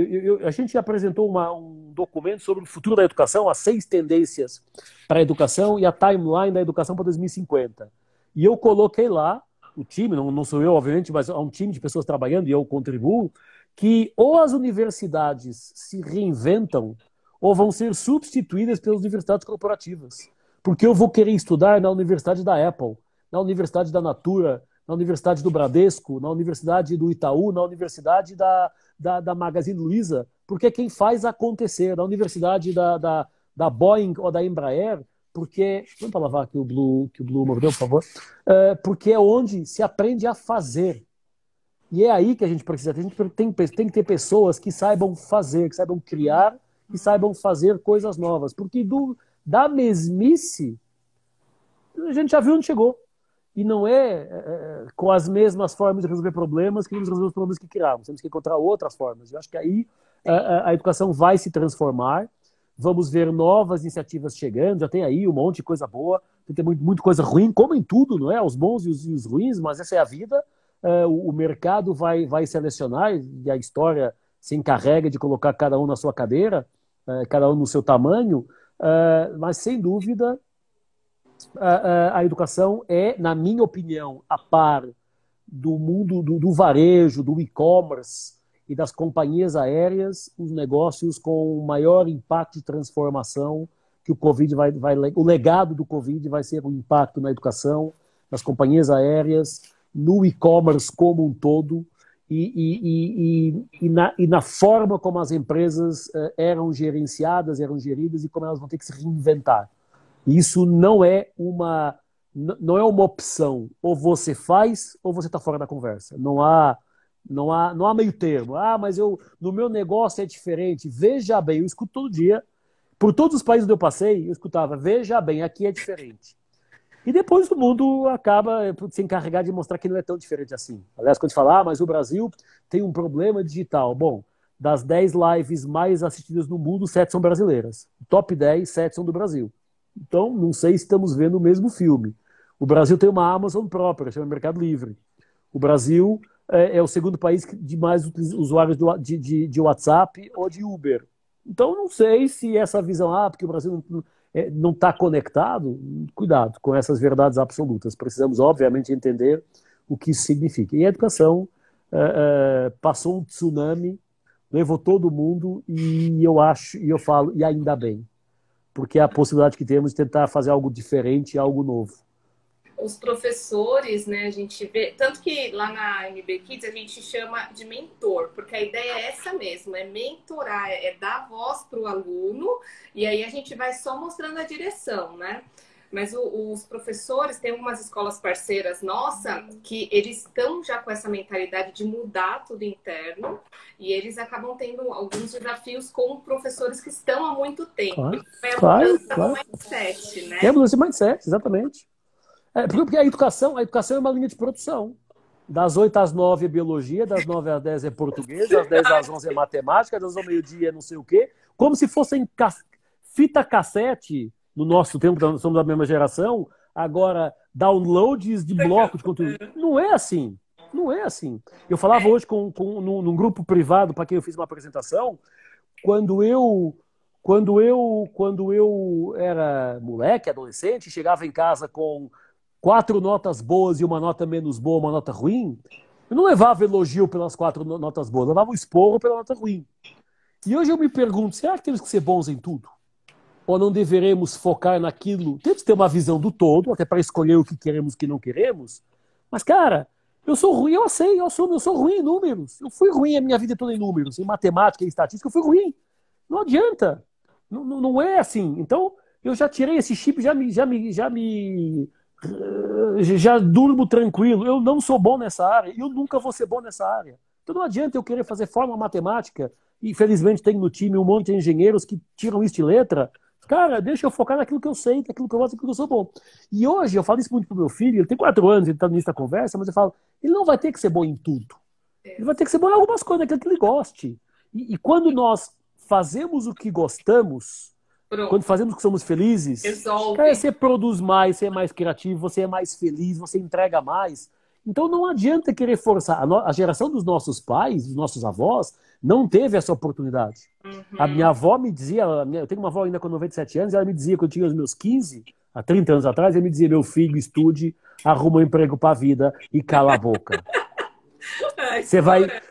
a gente apresentou um documento sobre o futuro da educação, as 6 tendências para a educação e a timeline da educação para 2050. E eu coloquei lá, o time, não sou eu, obviamente, mas há um time de pessoas trabalhando e eu contribuo, que ou as universidades se reinventam ou vão ser substituídas pelas universidades corporativas. Porque eu vou querer estudar na universidade da Apple, na universidade da Natura, na universidade do Bradesco, na universidade do Itaú, na universidade da Magazine Luiza, porque é quem faz acontecer, na universidade da Boeing ou da Embraer, porque... Vamos para lavar aqui o Blue Mordeu, por favor. Porque é onde se aprende a fazer. E é aí que a gente precisa. A gente tem que ter pessoas que saibam fazer, que saibam criar, que saibam fazer coisas novas. Porque da mesmice, a gente já viu onde chegou. E não é com as mesmas formas de resolver problemas que vamos resolver os problemas que criamos. Temos que encontrar outras formas. Eu acho que aí a educação vai se transformar. Vamos ver novas iniciativas chegando. Já tem aí um monte de coisa boa. Tem muita coisa ruim, como em tudo, não é? Os bons e os ruins, mas essa é a vida. O mercado vai selecionar e a história se encarrega de colocar cada um na sua cadeira, cada um no seu tamanho. Mas, sem dúvida, a educação é, na minha opinião, a par do mundo do varejo, do e-commerce e das companhias aéreas, os negócios com maior impacto de transformação que o Covid o legado do Covid vai ser o impacto na educação, nas companhias aéreas, no e-commerce como um todo e na forma como as empresas eram gerenciadas, eram geridas e como elas vão ter que se reinventar. Isso não é uma opção. Ou você faz, ou você está fora da conversa. Não há meio termo. Mas no meu negócio é diferente. Veja bem, eu escuto todo dia. Por todos os países onde eu passei, eu escutava, veja bem, aqui é diferente. E depois o mundo acaba se encarregar de mostrar que não é tão diferente assim. Aliás, quando a gente fala, mas o Brasil tem um problema digital. Bom, das 10 lives mais assistidas no mundo, 7 são brasileiras. Top 10, 7 são do Brasil. Então, não sei se estamos vendo o mesmo filme. O Brasil tem uma Amazon própria, chama Mercado Livre. O Brasil é o segundo país de mais usuários de WhatsApp ou de Uber. Então, não sei se essa visão, porque o Brasil não está conectado, cuidado com essas verdades absolutas. Precisamos, obviamente, entender o que isso significa. E a educação passou um tsunami, levou todo mundo, e eu falo, e ainda bem, porque é a possibilidade que temos de tentar fazer algo diferente, algo novo. Os professores, né, a gente vê, tanto que lá na MB Kids a gente chama de mentor, porque a ideia é essa mesmo, é mentorar, é dar voz para o aluno, e aí a gente vai só mostrando a direção, né? Mas os professores, tem algumas escolas parceiras nossa que eles estão já com essa mentalidade de mudar tudo interno, e eles acabam tendo alguns desafios com professores que estão há muito tempo. Claro. Mindset, né? É a mudança de mindset, exatamente. Porque a educação é uma linha de produção. Das 8 às 9 é biologia, das 9 às 10 é português, das 10 às 11 é matemática, das 11 ao meio-dia é não sei o quê. Como se fossem fita cassete, no nosso tempo, nós somos da mesma geração, agora downloads de blocos de conteúdo. Não é assim. Não é assim. Eu falava hoje num grupo privado para quem eu fiz uma apresentação, quando eu era moleque, adolescente, chegava em casa com 4 notas boas e uma nota menos boa, uma nota ruim, eu não levava elogio pelas 4 notas boas, eu levava o esporro pela nota ruim. E hoje eu me pergunto, será que temos que ser bons em tudo? Ou não deveremos focar naquilo? Temos que ter uma visão do todo, até para escolher o que queremos e o que não queremos. Mas, cara, eu sou ruim, eu sei, eu sou ruim em números. Eu fui ruim a minha vida toda em números, em matemática, em estatística, eu fui ruim. Não adianta. Não é assim. Então, eu já tirei esse chip, já durmo tranquilo. Eu não sou bom nessa área e eu nunca vou ser bom nessa área. Então não adianta eu querer fazer fórmula matemática. E felizmente tem no time um monte de engenheiros que tiram isso de letra. Cara, deixa eu focar naquilo que eu sei, naquilo que eu gosto, naquilo que eu sou bom. E hoje eu falo isso muito pro meu filho, ele tem 4 anos, ele está no início da conversa, mas eu falo, ele não vai ter que ser bom em tudo. Ele vai ter que ser bom em algumas coisas, naquilo que ele goste. E quando nós fazemos o que gostamos, quando fazemos o que somos felizes, cara, você produz mais, você é mais criativo, você é mais feliz, você entrega mais. Então não adianta querer forçar. A geração dos nossos pais, dos nossos avós, não teve essa oportunidade. A minha avó me dizia, eu tenho uma avó ainda com 97 anos, ela me dizia, quando eu tinha os meus 15, há 30 anos atrás, ela me dizia, meu filho, estude, arruma um emprego para a vida e cala a boca.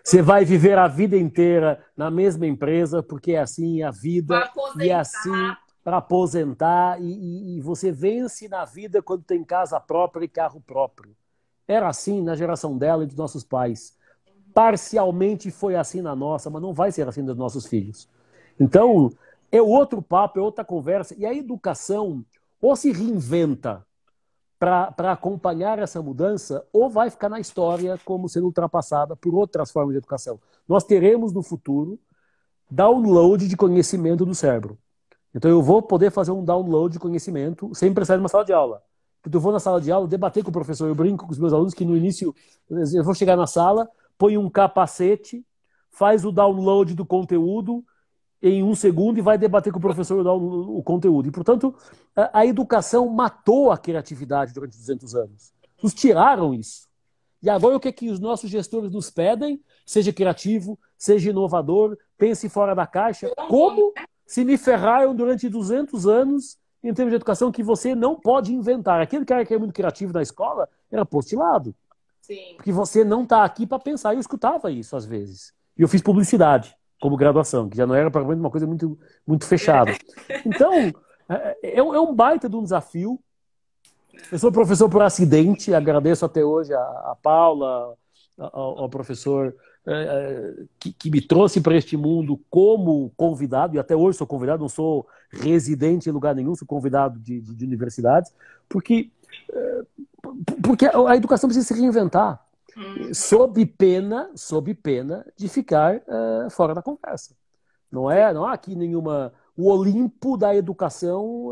Você vai viver a vida inteira na mesma empresa, porque é assim a vida, e é assim para aposentar, e você vence na vida quando tem casa própria e carro próprio. Era assim na geração dela e dos nossos pais. Parcialmente foi assim na nossa, mas não vai ser assim dos nossos filhos. Então, é outro papo, é outra conversa. E a educação ou se reinventa para acompanhar essa mudança, ou vai ficar na história como sendo ultrapassada por outras formas de educação. Nós teremos no futuro download de conhecimento do cérebro. Então eu vou poder fazer um download de conhecimento sem precisar de uma sala de aula. Porque eu vou na sala de aula debater com o professor, eu brinco com os meus alunos que no início eu vou chegar na sala, põe um capacete, faz o download do conteúdo em 1 segundo e vai debater com o professor o conteúdo. E, portanto, a educação matou a criatividade durante 200 anos. Nos tiraram isso. E agora o que é que os nossos gestores nos pedem? Seja criativo, seja inovador, pense fora da caixa. Como se me ferraram durante 200 anos em termos de educação que você não pode inventar. Aquele cara que é muito criativo na escola era postilado. Sim. Porque você não está aqui para pensar. Eu escutava isso às vezes. E eu fiz publicidade como graduação, que já não era provavelmente uma coisa muito, muito fechada. Então, é um baita de um desafio. Eu sou professor por acidente, agradeço até hoje a Paula, ao professor que me trouxe para este mundo como convidado, e até hoje sou convidado, não sou residente em lugar nenhum, sou convidado de universidades, porque a educação precisa se reinventar. Sob pena de ficar fora da conversa. Não há aqui nenhuma... O Olimpo da educação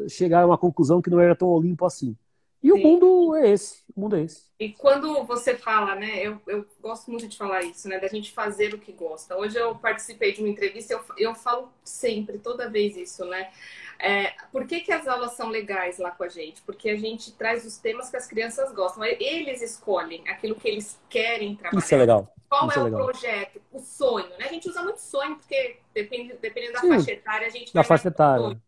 chegar a uma conclusão que não era tão Olimpo assim. E o Sim. mundo é esse. O mundo é esse. E quando você fala, né? Eu gosto muito de falar isso, né? Da gente fazer o que gosta. Hoje eu participei de uma entrevista, eu falo sempre, toda vez isso, né? Por que que as aulas são legais lá com a gente? Porque a gente traz os temas que as crianças gostam. Eles escolhem aquilo que eles querem Isso é trabalhar. legal. Qual Isso é é o legal. projeto? O sonho, né? A gente usa muito sonho, porque dependendo da Sim, faixa etária, a gente na vai mais faixa pro sonho. etária.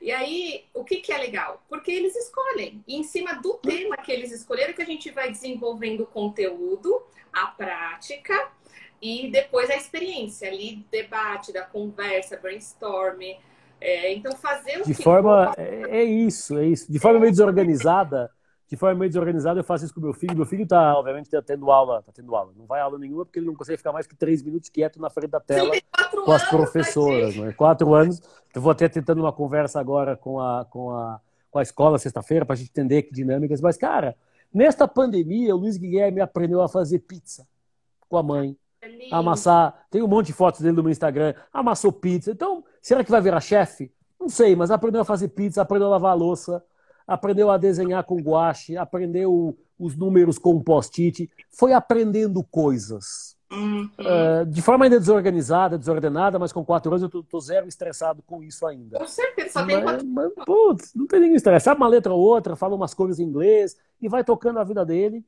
E aí, o que que é legal? Porque eles escolhem. E em cima do tema que eles escolheram, que a gente vai desenvolvendo o conteúdo, a prática e depois a experiência ali, debate, da conversa, brainstorming. Então, fazer o De que forma. gosta. É isso, é isso. De forma meio desorganizada. De forma meio desorganizada, eu faço isso com meu filho. Meu filho está, obviamente, tendo aula. Tá tendo aula. Não vai aula nenhuma porque ele não consegue ficar mais que 3 minutos quieto na frente da Ele tela tem 4 com as anos, professoras, tadinho. né? 4 anos. Eu vou até tentando uma conversa agora com a escola sexta-feira para a gente entender que dinâmicas. Mas, cara, nesta pandemia, o Luiz Guilherme aprendeu a fazer pizza com a mãe. É lindo. Amassar. Tem um monte de fotos dele no meu Instagram. Amassou pizza. Então, será que vai virar chefe? Não sei, mas aprendeu a fazer pizza, aprendeu a lavar a louça, aprendeu a desenhar com guache, aprendeu os números com post-it, foi aprendendo coisas. Uhum. De forma ainda desorganizada, desordenada, mas com 4 anos eu tô zero estressado com isso ainda. Com certeza, só tem Mas, 4 mas putz, não tem nenhum estresse. Sabe uma letra ou outra, fala umas coisas em inglês e vai tocando a vida dele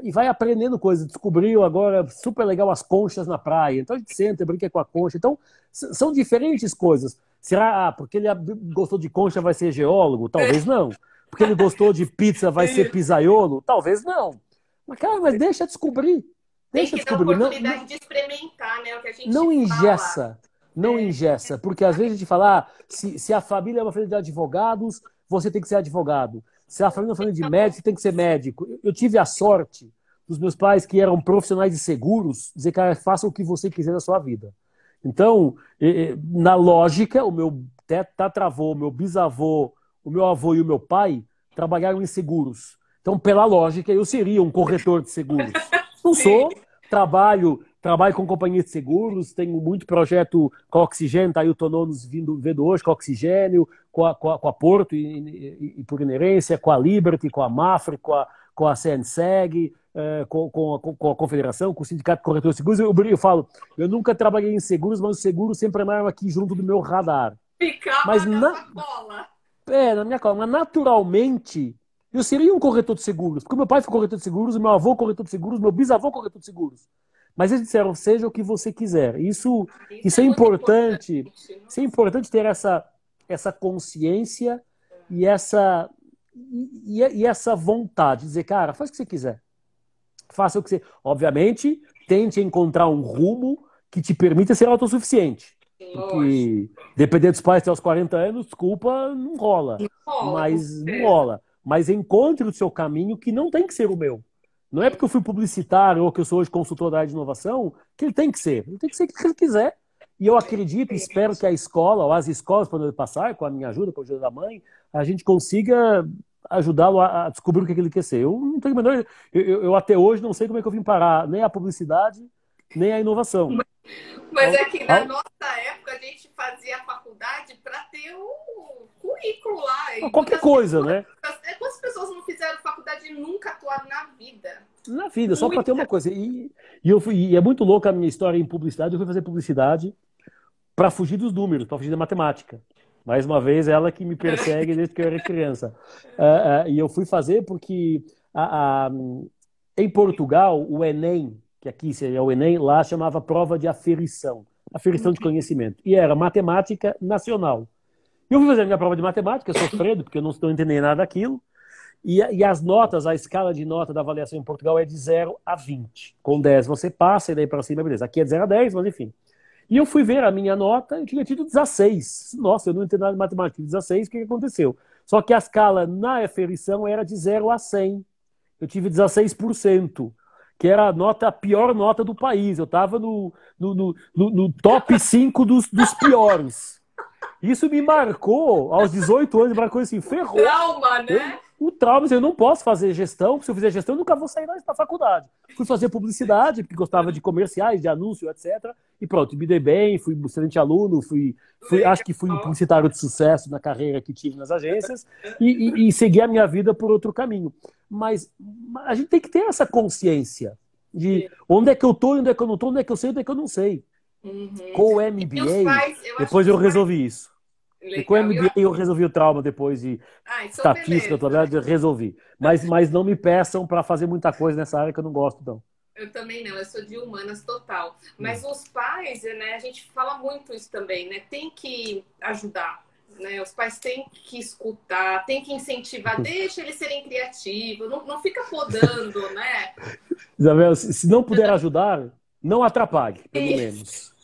e vai aprendendo coisas. Descobriu agora, super legal, as conchas na praia. Então a gente senta, brinca com a concha. Então são diferentes coisas. Será porque ele gostou de concha vai ser geólogo? Talvez não. Porque ele gostou de pizza vai ser anos. pizzaiolo? Talvez não. Mas, cara, mas deixa descobrir. Tem Deixa que dar descobrir. Não, oportunidade de experimentar, né? O que a gente não fala. engessa, não engessa, porque às vezes a gente fala, se a família é uma família de advogados, você tem que ser advogado. Se a família é uma família de médicos, você tem que ser médico. Eu tive a sorte dos meus pais, que eram profissionais de seguros, dizer, cara, faça o que você quiser na sua vida. Então, na lógica, o meu tatravô, o meu bisavô, o meu avô e o meu pai trabalharam em seguros. Então, pela lógica, eu seria um corretor de seguros. Não Sim. sou, trabalho com companhias de seguros, tenho muito projeto com oxigênio, tá aí o Tononos vendo hoje, com oxigênio, com a Porto e por inerência, com a Liberty, com a Mafre, com a CNSEG, com a Confederação, com o Sindicato de Corretores de Seguros. Eu falo, eu nunca trabalhei em seguros, mas os seguros sempre andaram aqui junto do meu radar. Ficava Mas na sacola. na minha cola, mas naturalmente eu seria um corretor de seguros, porque meu pai foi corretor de seguros, meu avô corretor de seguros, meu bisavô corretor de seguros. Mas eles disseram, seja o que você quiser. Isso Isso é é muito importante. importante. Isso é importante ter essa consciência e essa vontade de dizer, cara, faz o que você quiser. Faça o que você. Obviamente, tente encontrar um rumo que te permita ser autossuficiente. Lógico. Porque depender dos pais até os 40 anos, desculpa, não rola. Rola, com Mas não certeza. rola. Mas encontre o seu caminho que não tem que ser o meu. Não é porque eu fui publicitário ou que eu sou hoje consultor da área de inovação que ele tem que ser. Ele tem que ser o que ele quiser. E eu acredito e espero que a escola, ou as escolas, quando ele passar, com a minha ajuda, com a ajuda da mãe, a gente consiga ajudá-lo a descobrir o que ele quer ser. Eu não tenho a menor. Eu até hoje não sei como é que eu vim parar nem a publicidade, nem a inovação. Mas é que na nossa época a gente fazia a faculdade para ter um currículo lá. E Qualquer coisa, né? quantas pessoas não fizeram faculdade e nunca atuaram na vida? Na vida, só para ter uma Muita. coisa. E é muito louca a minha história em publicidade. Eu fui fazer publicidade para fugir dos números, para fugir da matemática. Mais uma vez, ela que me persegue desde que eu era criança. E eu fui fazer porque em Portugal, o Enem, que aqui seria o Enem, lá chamava prova de aferição de conhecimento. E era matemática nacional. E eu fui fazer a minha prova de matemática, sofrendo, porque eu não estou entendendo nada daquilo. E as notas, a escala de nota da avaliação em Portugal é de 0 a 20. Com 10 você passa e daí para cima, beleza. Aqui é de 0 a 10, mas enfim. E eu fui ver a minha nota, eu tinha tido 16. Nossa, eu não entendo nada de matemática. 16, o que aconteceu? Só que a escala na aferição era de 0 a 100. Eu tive 16%, que era a pior nota do país. Eu estava no top 5 dos piores. Isso me marcou, aos 18 anos, marcou assim, ferrou. Trauma, Eu, né? O trauma, eu não posso fazer gestão, se eu fizer gestão, eu nunca vou sair da faculdade. Fui fazer publicidade, porque gostava de comerciais, de anúncio, etc. E pronto, me dei bem, fui um excelente aluno, acho que fui um publicitário de sucesso na carreira que tive nas agências e segui a minha vida por outro caminho. Mas a gente tem que ter essa consciência de onde é que eu estou, onde é que eu não estou, onde é que eu sei, onde é que eu não sei. Com o MBA, depois eu resolvi isso. Legal. E com o MBA eu resolvi o trauma depois de estatística, eu resolvi. Mas não me peçam para fazer muita coisa nessa área que eu não gosto, não. Eu também não, eu sou de humanas total. Mas os pais, né, a gente fala muito isso também, né? Tem que ajudar, né? Os pais têm que escutar, têm que incentivar, deixa eles serem criativos, não fica podando, né? Isabel, se não puder ajudar, não atrapalhe, pelo menos.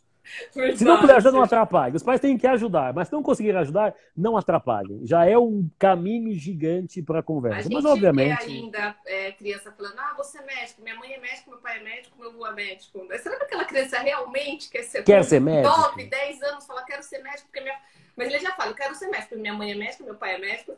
Verdade. Se não puder ajudar, não atrapalhe. Os pais têm que ajudar, mas se não conseguirem ajudar, não atrapalhem. Já é um caminho gigante para a conversa. Mas, obviamente... ainda criança falando, você é médico, minha mãe é médico, meu pai é médico, meu avô é médico. Será que aquela criança realmente quer ser médico? 9, 10 anos, fala, quero ser médico, porque minha... Mas ele já fala, eu quero ser médico, porque minha mãe é médica, meu pai é médico.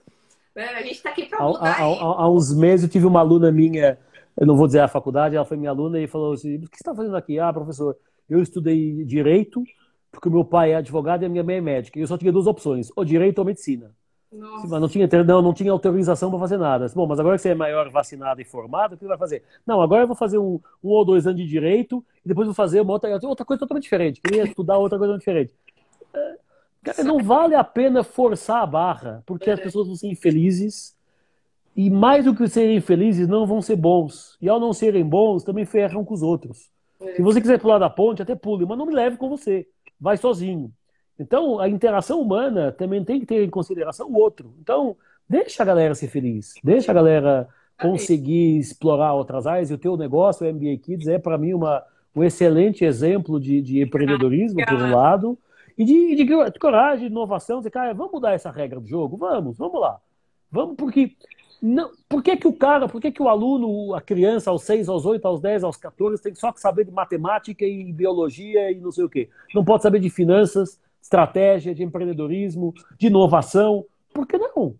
A gente está aqui para mudar. Há uns meses eu tive uma aluna minha, eu não vou dizer a faculdade, ela foi minha aluna e falou assim, o que você está fazendo aqui? Professor, eu estudei Direito, porque o meu pai é advogado e a minha mãe é médica. E eu só tinha 2 opções, ou Direito ou Medicina. Nossa. Mas não tinha autorização para fazer nada. Bom, mas agora que você é maior, vacinado e formado, o que você vai fazer? Não, agora eu vou fazer um ou 2 anos de Direito e depois vou fazer outra coisa totalmente diferente. Queria estudar outra coisa diferente. Cara, não vale a pena forçar a barra, porque as pessoas vão ser infelizes e mais do que serem infelizes, não vão ser bons. E ao não serem bons, também ferram com os outros. Se você quiser pular da ponte, até pule, mas não me leve com você. Vai sozinho. Então, a interação humana também tem que ter em consideração o outro. Então, deixa a galera ser feliz. Deixa a galera conseguir explorar outras áreas. E o teu negócio, o MBA Kids, é para mim um excelente exemplo de empreendedorismo, por um lado, e de coragem, de inovação. Dizer, cara, vamos mudar essa regra do jogo? Vamos lá. Vamos, porque... Não, por que que o aluno, a criança, aos 6, aos 8, aos 10, aos 14, tem só que saber de matemática e biologia e não sei o quê? Não pode saber de finanças, estratégia, de empreendedorismo, de inovação? Por que não?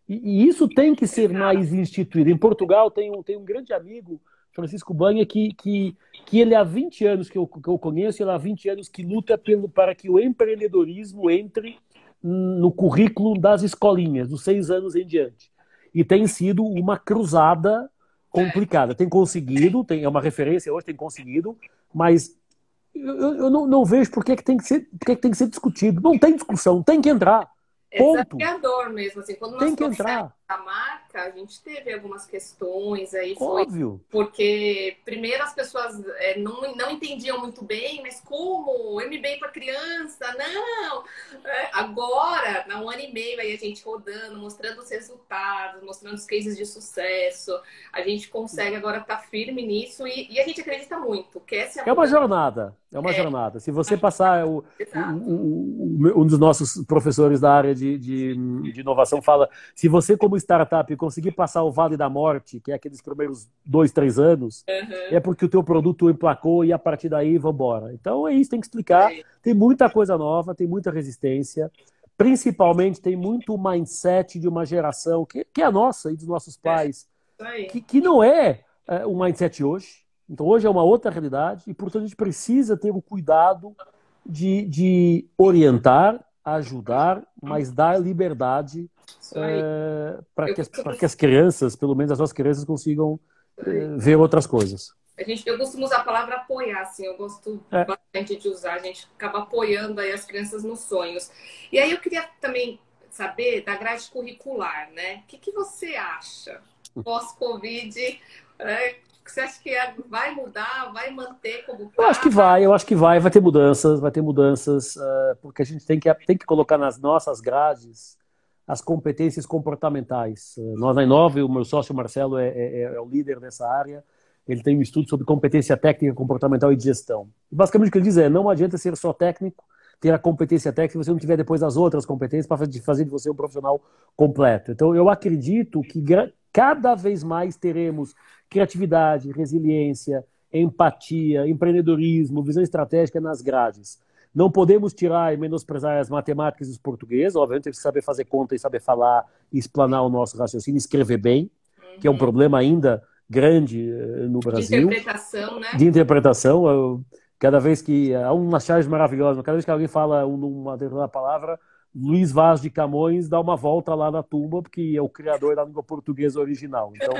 E isso tem que ser mais instituído. Em Portugal tem um grande amigo, Francisco Banha, que ele há 20 anos que eu conheço, ele há 20 anos que luta para que o empreendedorismo entre no currículo das escolinhas, dos 6 anos em diante. E tem sido uma cruzada complicada. Tem conseguido, é uma referência hoje, tem conseguido, mas eu não vejo por que tem que ser discutido. Não tem discussão, tem que entrar. Ponto. É desafiador mesmo. Assim, quando nós trouxemos a marca, a gente teve algumas questões aí. Óbvio. Porque, primeiro, as pessoas não entendiam muito bem, mas como? MBA para criança? Não! Agora, há 1 ano e meio, aí a gente rodando, mostrando os resultados, mostrando os cases de sucesso, a gente consegue agora estar firme nisso e a gente acredita muito. Que essa é uma jornada. É uma jornada. Se você passar... um dos nossos professores da área de inovação fala, se você como startup conseguir passar o Vale da Morte, que é aqueles primeiros 2, 3 anos, é porque o teu produto emplacou e a partir daí vambora. Então é isso, tem que explicar. Tem muita coisa nova, tem muita resistência. Principalmente tem muito mindset de uma geração que é a nossa e dos nossos pais, que não é o mindset hoje. Então hoje é uma outra realidade e, portanto, a gente precisa ter o cuidado de orientar, ajudar, mas dar liberdade para que as crianças, pelo menos as nossas crianças, consigam ver outras coisas. Eu costumo usar a palavra apoiar, assim, eu gosto bastante de usar, a gente acaba apoiando aí as crianças nos sonhos. E aí eu queria também saber da grade curricular, né? O que você acha pós-Covid? Você acha que vai mudar, vai manter como tá? Eu acho que vai ter mudanças, porque a gente tem que colocar nas nossas grades as competências comportamentais. Nós na Inove, o meu sócio Marcelo é o líder dessa área, ele tem um estudo sobre competência técnica, comportamental e de gestão. E basicamente o que ele diz não adianta ser só técnico, ter a competência técnica, se você não tiver depois as outras competências para fazer de você um profissional completo. Então eu acredito que cada vez mais teremos criatividade, resiliência, empatia, empreendedorismo, visão estratégica nas grades. Não podemos tirar e menosprezar as matemáticas e os portugueses. Obviamente, tem que saber fazer conta e saber falar e explanar o nosso raciocínio, escrever bem, que é um problema ainda grande no Brasil. De interpretação, né? De interpretação. Cada vez que... Há umas charges maravilhosas. Cada vez que alguém fala uma determinada palavra, Luiz Vaz de Camões dá uma volta lá na tumba, porque é o criador da língua portuguesa original. Então,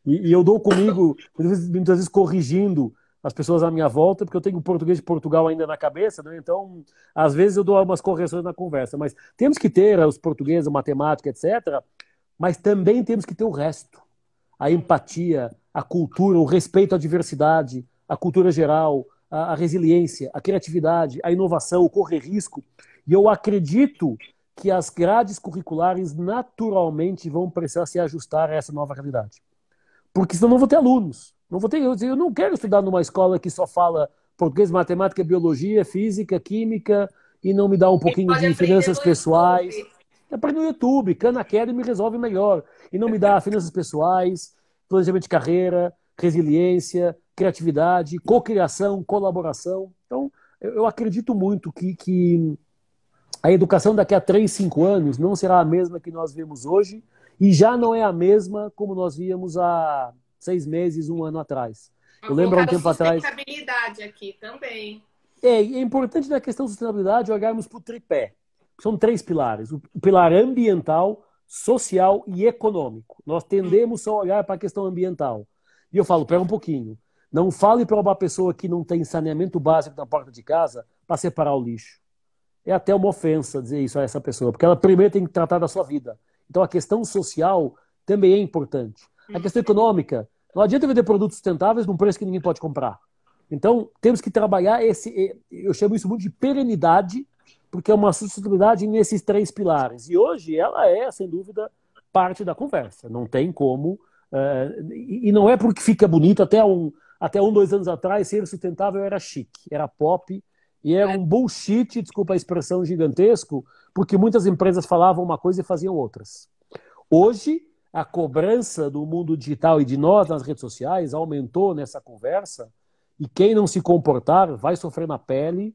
e eu dou comigo, muitas vezes corrigindo as pessoas à minha volta, porque eu tenho o português de Portugal ainda na cabeça, né? Então, às vezes eu dou algumas correções na conversa. Mas temos que ter os portugueses, a matemática, etc., mas também temos que ter o resto. A empatia, a cultura, o respeito à diversidade, a cultura geral, a resiliência, a criatividade, a inovação, o correr risco. E eu acredito que as grades curriculares naturalmente vão precisar se ajustar a essa nova realidade. Porque senão não vou ter alunos. Eu não quero estudar numa escola que só fala português, matemática, biologia, física, química e não me dá um pouquinho de finanças pessoais. Aprende no YouTube, Khan Academy resolve melhor. E não me dá finanças pessoais, planejamento de carreira, resiliência, criatividade, cocriação, colaboração. Então, eu acredito muito que a educação daqui a 3, 5 anos não será a mesma que nós vemos hoje e já não é a mesma como nós víamos há 6 meses, 1 ano atrás. Eu lembro há um tempo atrás... Sustentabilidade aqui também. É importante na questão da sustentabilidade olharmos para o tripé. São 3 pilares. O pilar ambiental, social e econômico. Nós tendemos só a olhar para a questão ambiental. E eu falo, pera um pouquinho. Não fale para uma pessoa que não tem saneamento básico na porta de casa para separar o lixo. É até uma ofensa dizer isso a essa pessoa, porque ela primeiro tem que tratar da sua vida. Então a questão social também é importante. A questão econômica, não adianta vender produtos sustentáveis num preço que ninguém pode comprar. Então temos que trabalhar eu chamo isso muito de perenidade, porque é uma sustentabilidade nesses 3 pilares. E hoje ela é, sem dúvida, parte da conversa. Não tem como... e não é porque fica bonito. Até 2 anos atrás, ser sustentável era chique, era pop, e era um bullshit, desculpa a expressão, gigantesco, porque muitas empresas falavam uma coisa e faziam outras. Hoje, a cobrança do mundo digital e de nós nas redes sociais aumentou nessa conversa, e quem não se comportar vai sofrer na pele,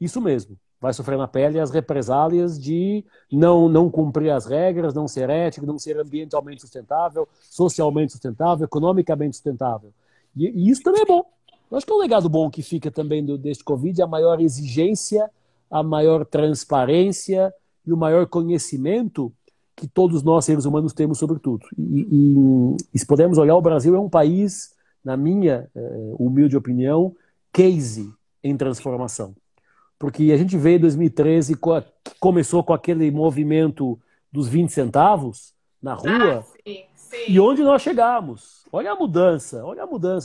isso mesmo, vai sofrer na pele as represálias de não cumprir as regras, não ser ético, não ser ambientalmente sustentável, socialmente sustentável, economicamente sustentável. E isso também é bom. Eu acho que é um legado bom que fica também deste Covid, a maior exigência, a maior transparência e o maior conhecimento que todos nós, seres humanos, temos sobre tudo. E se pudermos olhar, o Brasil é um país, na minha humilde opinião, case em transformação. Porque a gente veio em 2013, começou com aquele movimento dos 20 centavos na rua, sim. E onde nós chegamos. Olha a mudança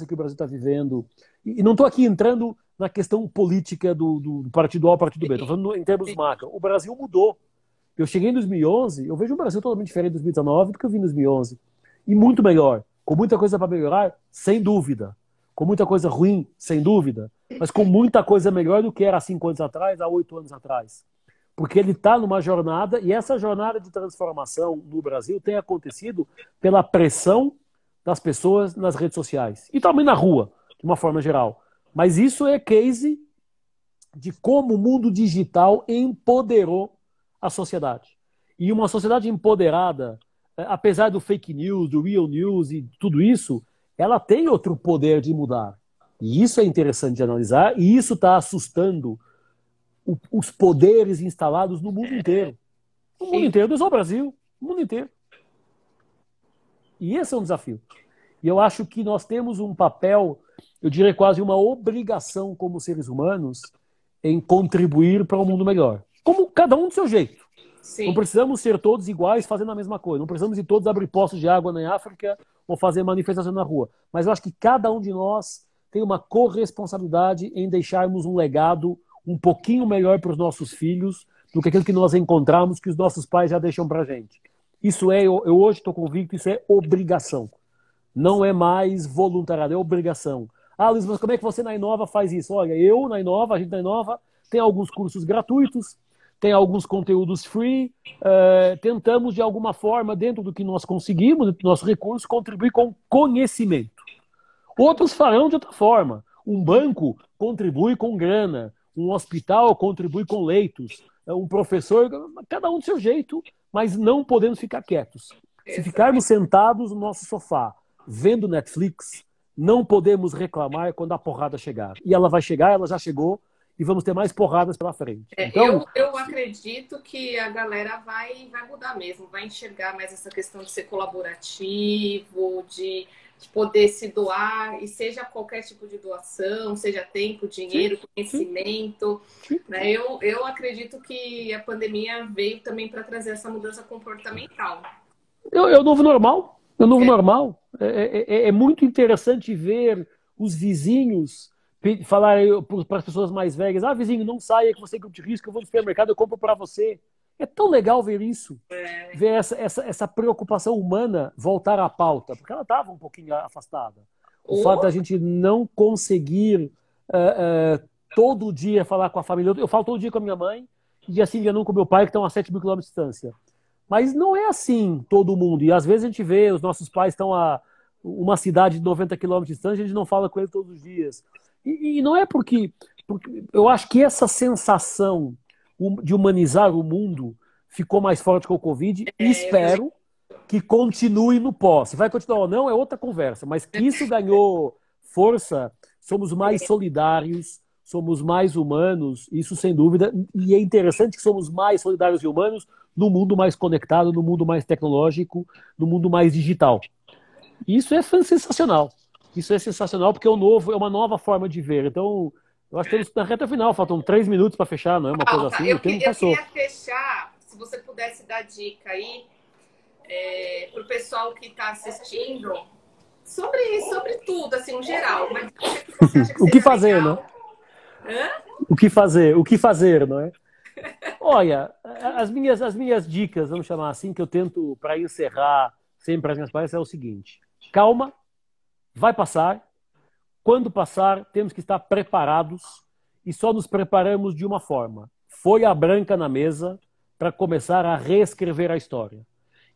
que o Brasil está vivendo. E não estou aqui entrando na questão política do partido A ao partido B, estou falando em termos macro. O Brasil mudou. Eu cheguei em 2011, eu vejo um Brasil totalmente diferente de 2019 do que eu vi em 2011. E muito melhor. Com muita coisa para melhorar, sem dúvida. Com muita coisa ruim, sem dúvida. Mas com muita coisa melhor do que era há 5 anos atrás, há 8 anos atrás. Porque ele está numa jornada, e essa jornada de transformação no Brasil tem acontecido pela pressão das pessoas nas redes sociais. E também na rua, de uma forma geral. Mas isso é case de como o mundo digital empoderou a sociedade. E uma sociedade empoderada, apesar do fake news, do real news e tudo isso, ela tem outro poder de mudar. E isso é interessante de analisar, e isso está assustando os poderes instalados no mundo inteiro. No mundo inteiro, não é só o Brasil, no mundo inteiro. E esse é um desafio. E eu acho que nós temos um papel, eu diria quase uma obrigação como seres humanos, em contribuir para um mundo melhor. Como cada um do seu jeito. Sim. Não precisamos ser todos iguais fazendo a mesma coisa. Não precisamos de todos abrir poços de água na África ou fazer manifestação na rua. Mas eu acho que cada um de nós tem uma corresponsabilidade em deixarmos um legado um pouquinho melhor para os nossos filhos do que aquilo que nós encontramos que os nossos pais já deixam para a gente. Isso eu hoje estou convicto, isso é obrigação. Não é mais voluntariado, é obrigação. Ah, Luiz, mas como é que você na Inova faz isso? Olha, a gente na Inova tem alguns cursos gratuitos, tem alguns conteúdos free, tentamos de alguma forma, dentro do que nós conseguimos, do nosso recurso, contribuir com conhecimento. Outros farão de outra forma. Um banco contribui com grana, um hospital contribui com leitos, um professor, cada um do seu jeito, mas não podemos ficar quietos. Se ficarmos sentados no nosso sofá, vendo Netflix, não podemos reclamar quando a porrada chegar. E ela vai chegar, ela já chegou, e vamos ter mais porradas pela frente. Então, eu acredito que a galera vai mudar mesmo, vai enxergar mais essa questão de ser colaborativo, de poder se doar, e seja qualquer tipo de doação, seja tempo, dinheiro, conhecimento. Né? Eu acredito que a pandemia veio também para trazer essa mudança comportamental. É o novo normal. É o novo normal. É muito interessante ver os vizinhos falar para as pessoas mais velhas: vizinho, não saia que você é grupo de risco, eu vou no supermercado, eu compro para você. É tão legal ver isso, ver essa preocupação humana voltar à pauta, porque ela estava um pouquinho afastada. O fato da gente não conseguir todo dia falar com a família. Eu falo todo dia com a minha mãe, e dia sim, dia não com meu pai, que estão a 7 mil quilômetros de distância. Mas não é assim todo mundo. E às vezes a gente vê, os nossos pais estão a uma cidade de 90 quilômetros de distância, a gente não fala com eles todos os dias. E não é porque eu acho que essa sensação de humanizar o mundo ficou mais forte com o Covid, e espero que continue no pós. Se vai continuar ou não é outra conversa, mas que isso ganhou força, somos mais solidários, somos mais humanos, isso sem dúvida, e é interessante que somos mais solidários e humanos no mundo mais conectado, no mundo mais tecnológico, no mundo mais digital. Isso é sensacional. Isso é sensacional porque é uma nova forma de ver. Então, eu acho que estamos na reta final, faltam 3 minutos para fechar, não é uma coisa assim? Eu queria fechar, se você pudesse dar dica aí para o pessoal que está assistindo sobre tudo, assim, no geral. Mas o que fazer, né? O que fazer, não é? Olha, as minhas dicas, vamos chamar assim, que eu tento para encerrar sempre as minhas palestras é o seguinte: calma, vai passar. Quando passar, temos que estar preparados, e só nos preparamos de uma forma: folha branca na mesa para começar a reescrever a história.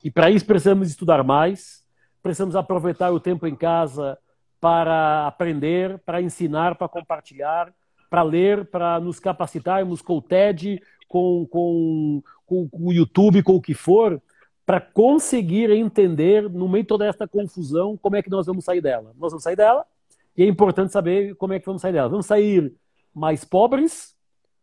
E para isso precisamos estudar mais, precisamos aproveitar o tempo em casa para aprender, para ensinar, para compartilhar, para ler, para nos capacitarmos com o TED, com o YouTube, com o que for, para conseguir entender, no meio de toda essa confusão, como é que nós vamos sair dela. Nós vamos sair dela, e é importante saber como é que vamos sair dela. Vamos sair mais pobres,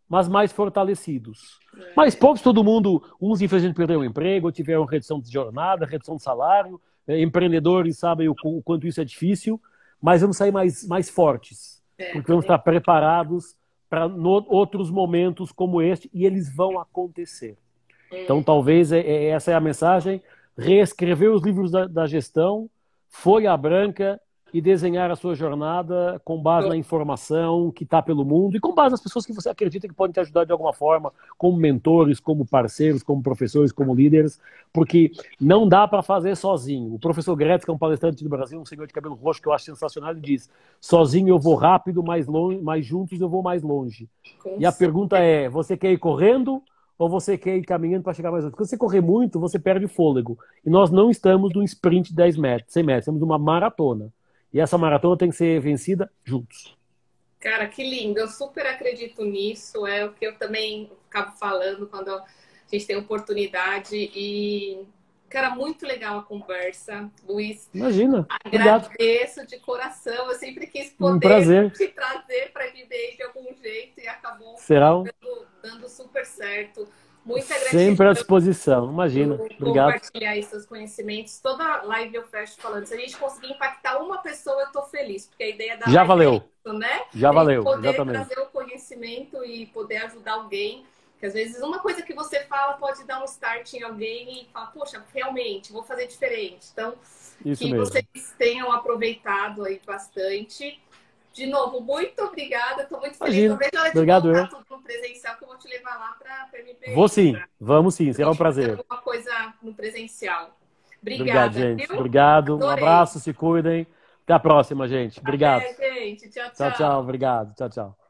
mas mais fortalecidos. Mais pobres, todo mundo, uns infelizmente perderam o emprego, tiveram redução de jornada, redução de salário, empreendedores sabem o quanto isso é difícil, mas vamos sair mais fortes, porque vamos estar preparados para outros momentos como este, e eles vão acontecer. Então, talvez essa é a mensagem: reescrever os livros da gestão, folha branca, e desenhar a sua jornada com base na informação que está pelo mundo e com base nas pessoas que você acredita que podem te ajudar de alguma forma, como mentores, como parceiros, como professores, como líderes, porque não dá para fazer sozinho. O professor Gretz, que é um palestrante do Brasil, um senhor de cabelo roxo que eu acho sensacional, ele diz: sozinho eu vou rápido, mais longe, mas juntos eu vou mais longe. E a pergunta é: você quer ir correndo ou você quer ir caminhando para chegar mais longe? Quando você correr muito, você perde o fôlego. E nós não estamos num sprint de 10 metros, 100 metros, estamos numa maratona. E essa maratona tem que ser vencida juntos. Cara, que lindo. Eu super acredito nisso. É o que eu também acabo falando quando a gente tem oportunidade. E, cara, muito legal a conversa, Luiz. Imagina. Agradeço de coração. Eu sempre quis poder te trazer para viver de algum jeito e acabou dando super certo. Muita gratidão. Sempre à disposição, imagina. Obrigado. Compartilhar aí seus conhecimentos. Toda live eu fecho falando: se a gente conseguir impactar uma pessoa, eu tô feliz. Porque a ideia da já live valeu. é isso, né? Já valeu, poder exatamente. trazer o conhecimento e poder ajudar alguém. Porque às vezes uma coisa que você fala pode dar um start em alguém e falar: poxa, realmente, vou fazer diferente. Então, isso que mesmo. Vocês tenham aproveitado aí bastante. De novo, muito obrigada. Estou muito feliz. Eu vejo a hora de voltar tudo no presencial, que eu vou te levar lá para MPI. Vou sim, vamos sim, será um prazer. Alguma coisa no presencial. Obrigado, gente. Viu? Obrigado. Adorei. Um abraço, se cuidem. Até a próxima, gente. Obrigado. Até, gente. Tchau, tchau. Tchau, tchau. Obrigado. Tchau, tchau.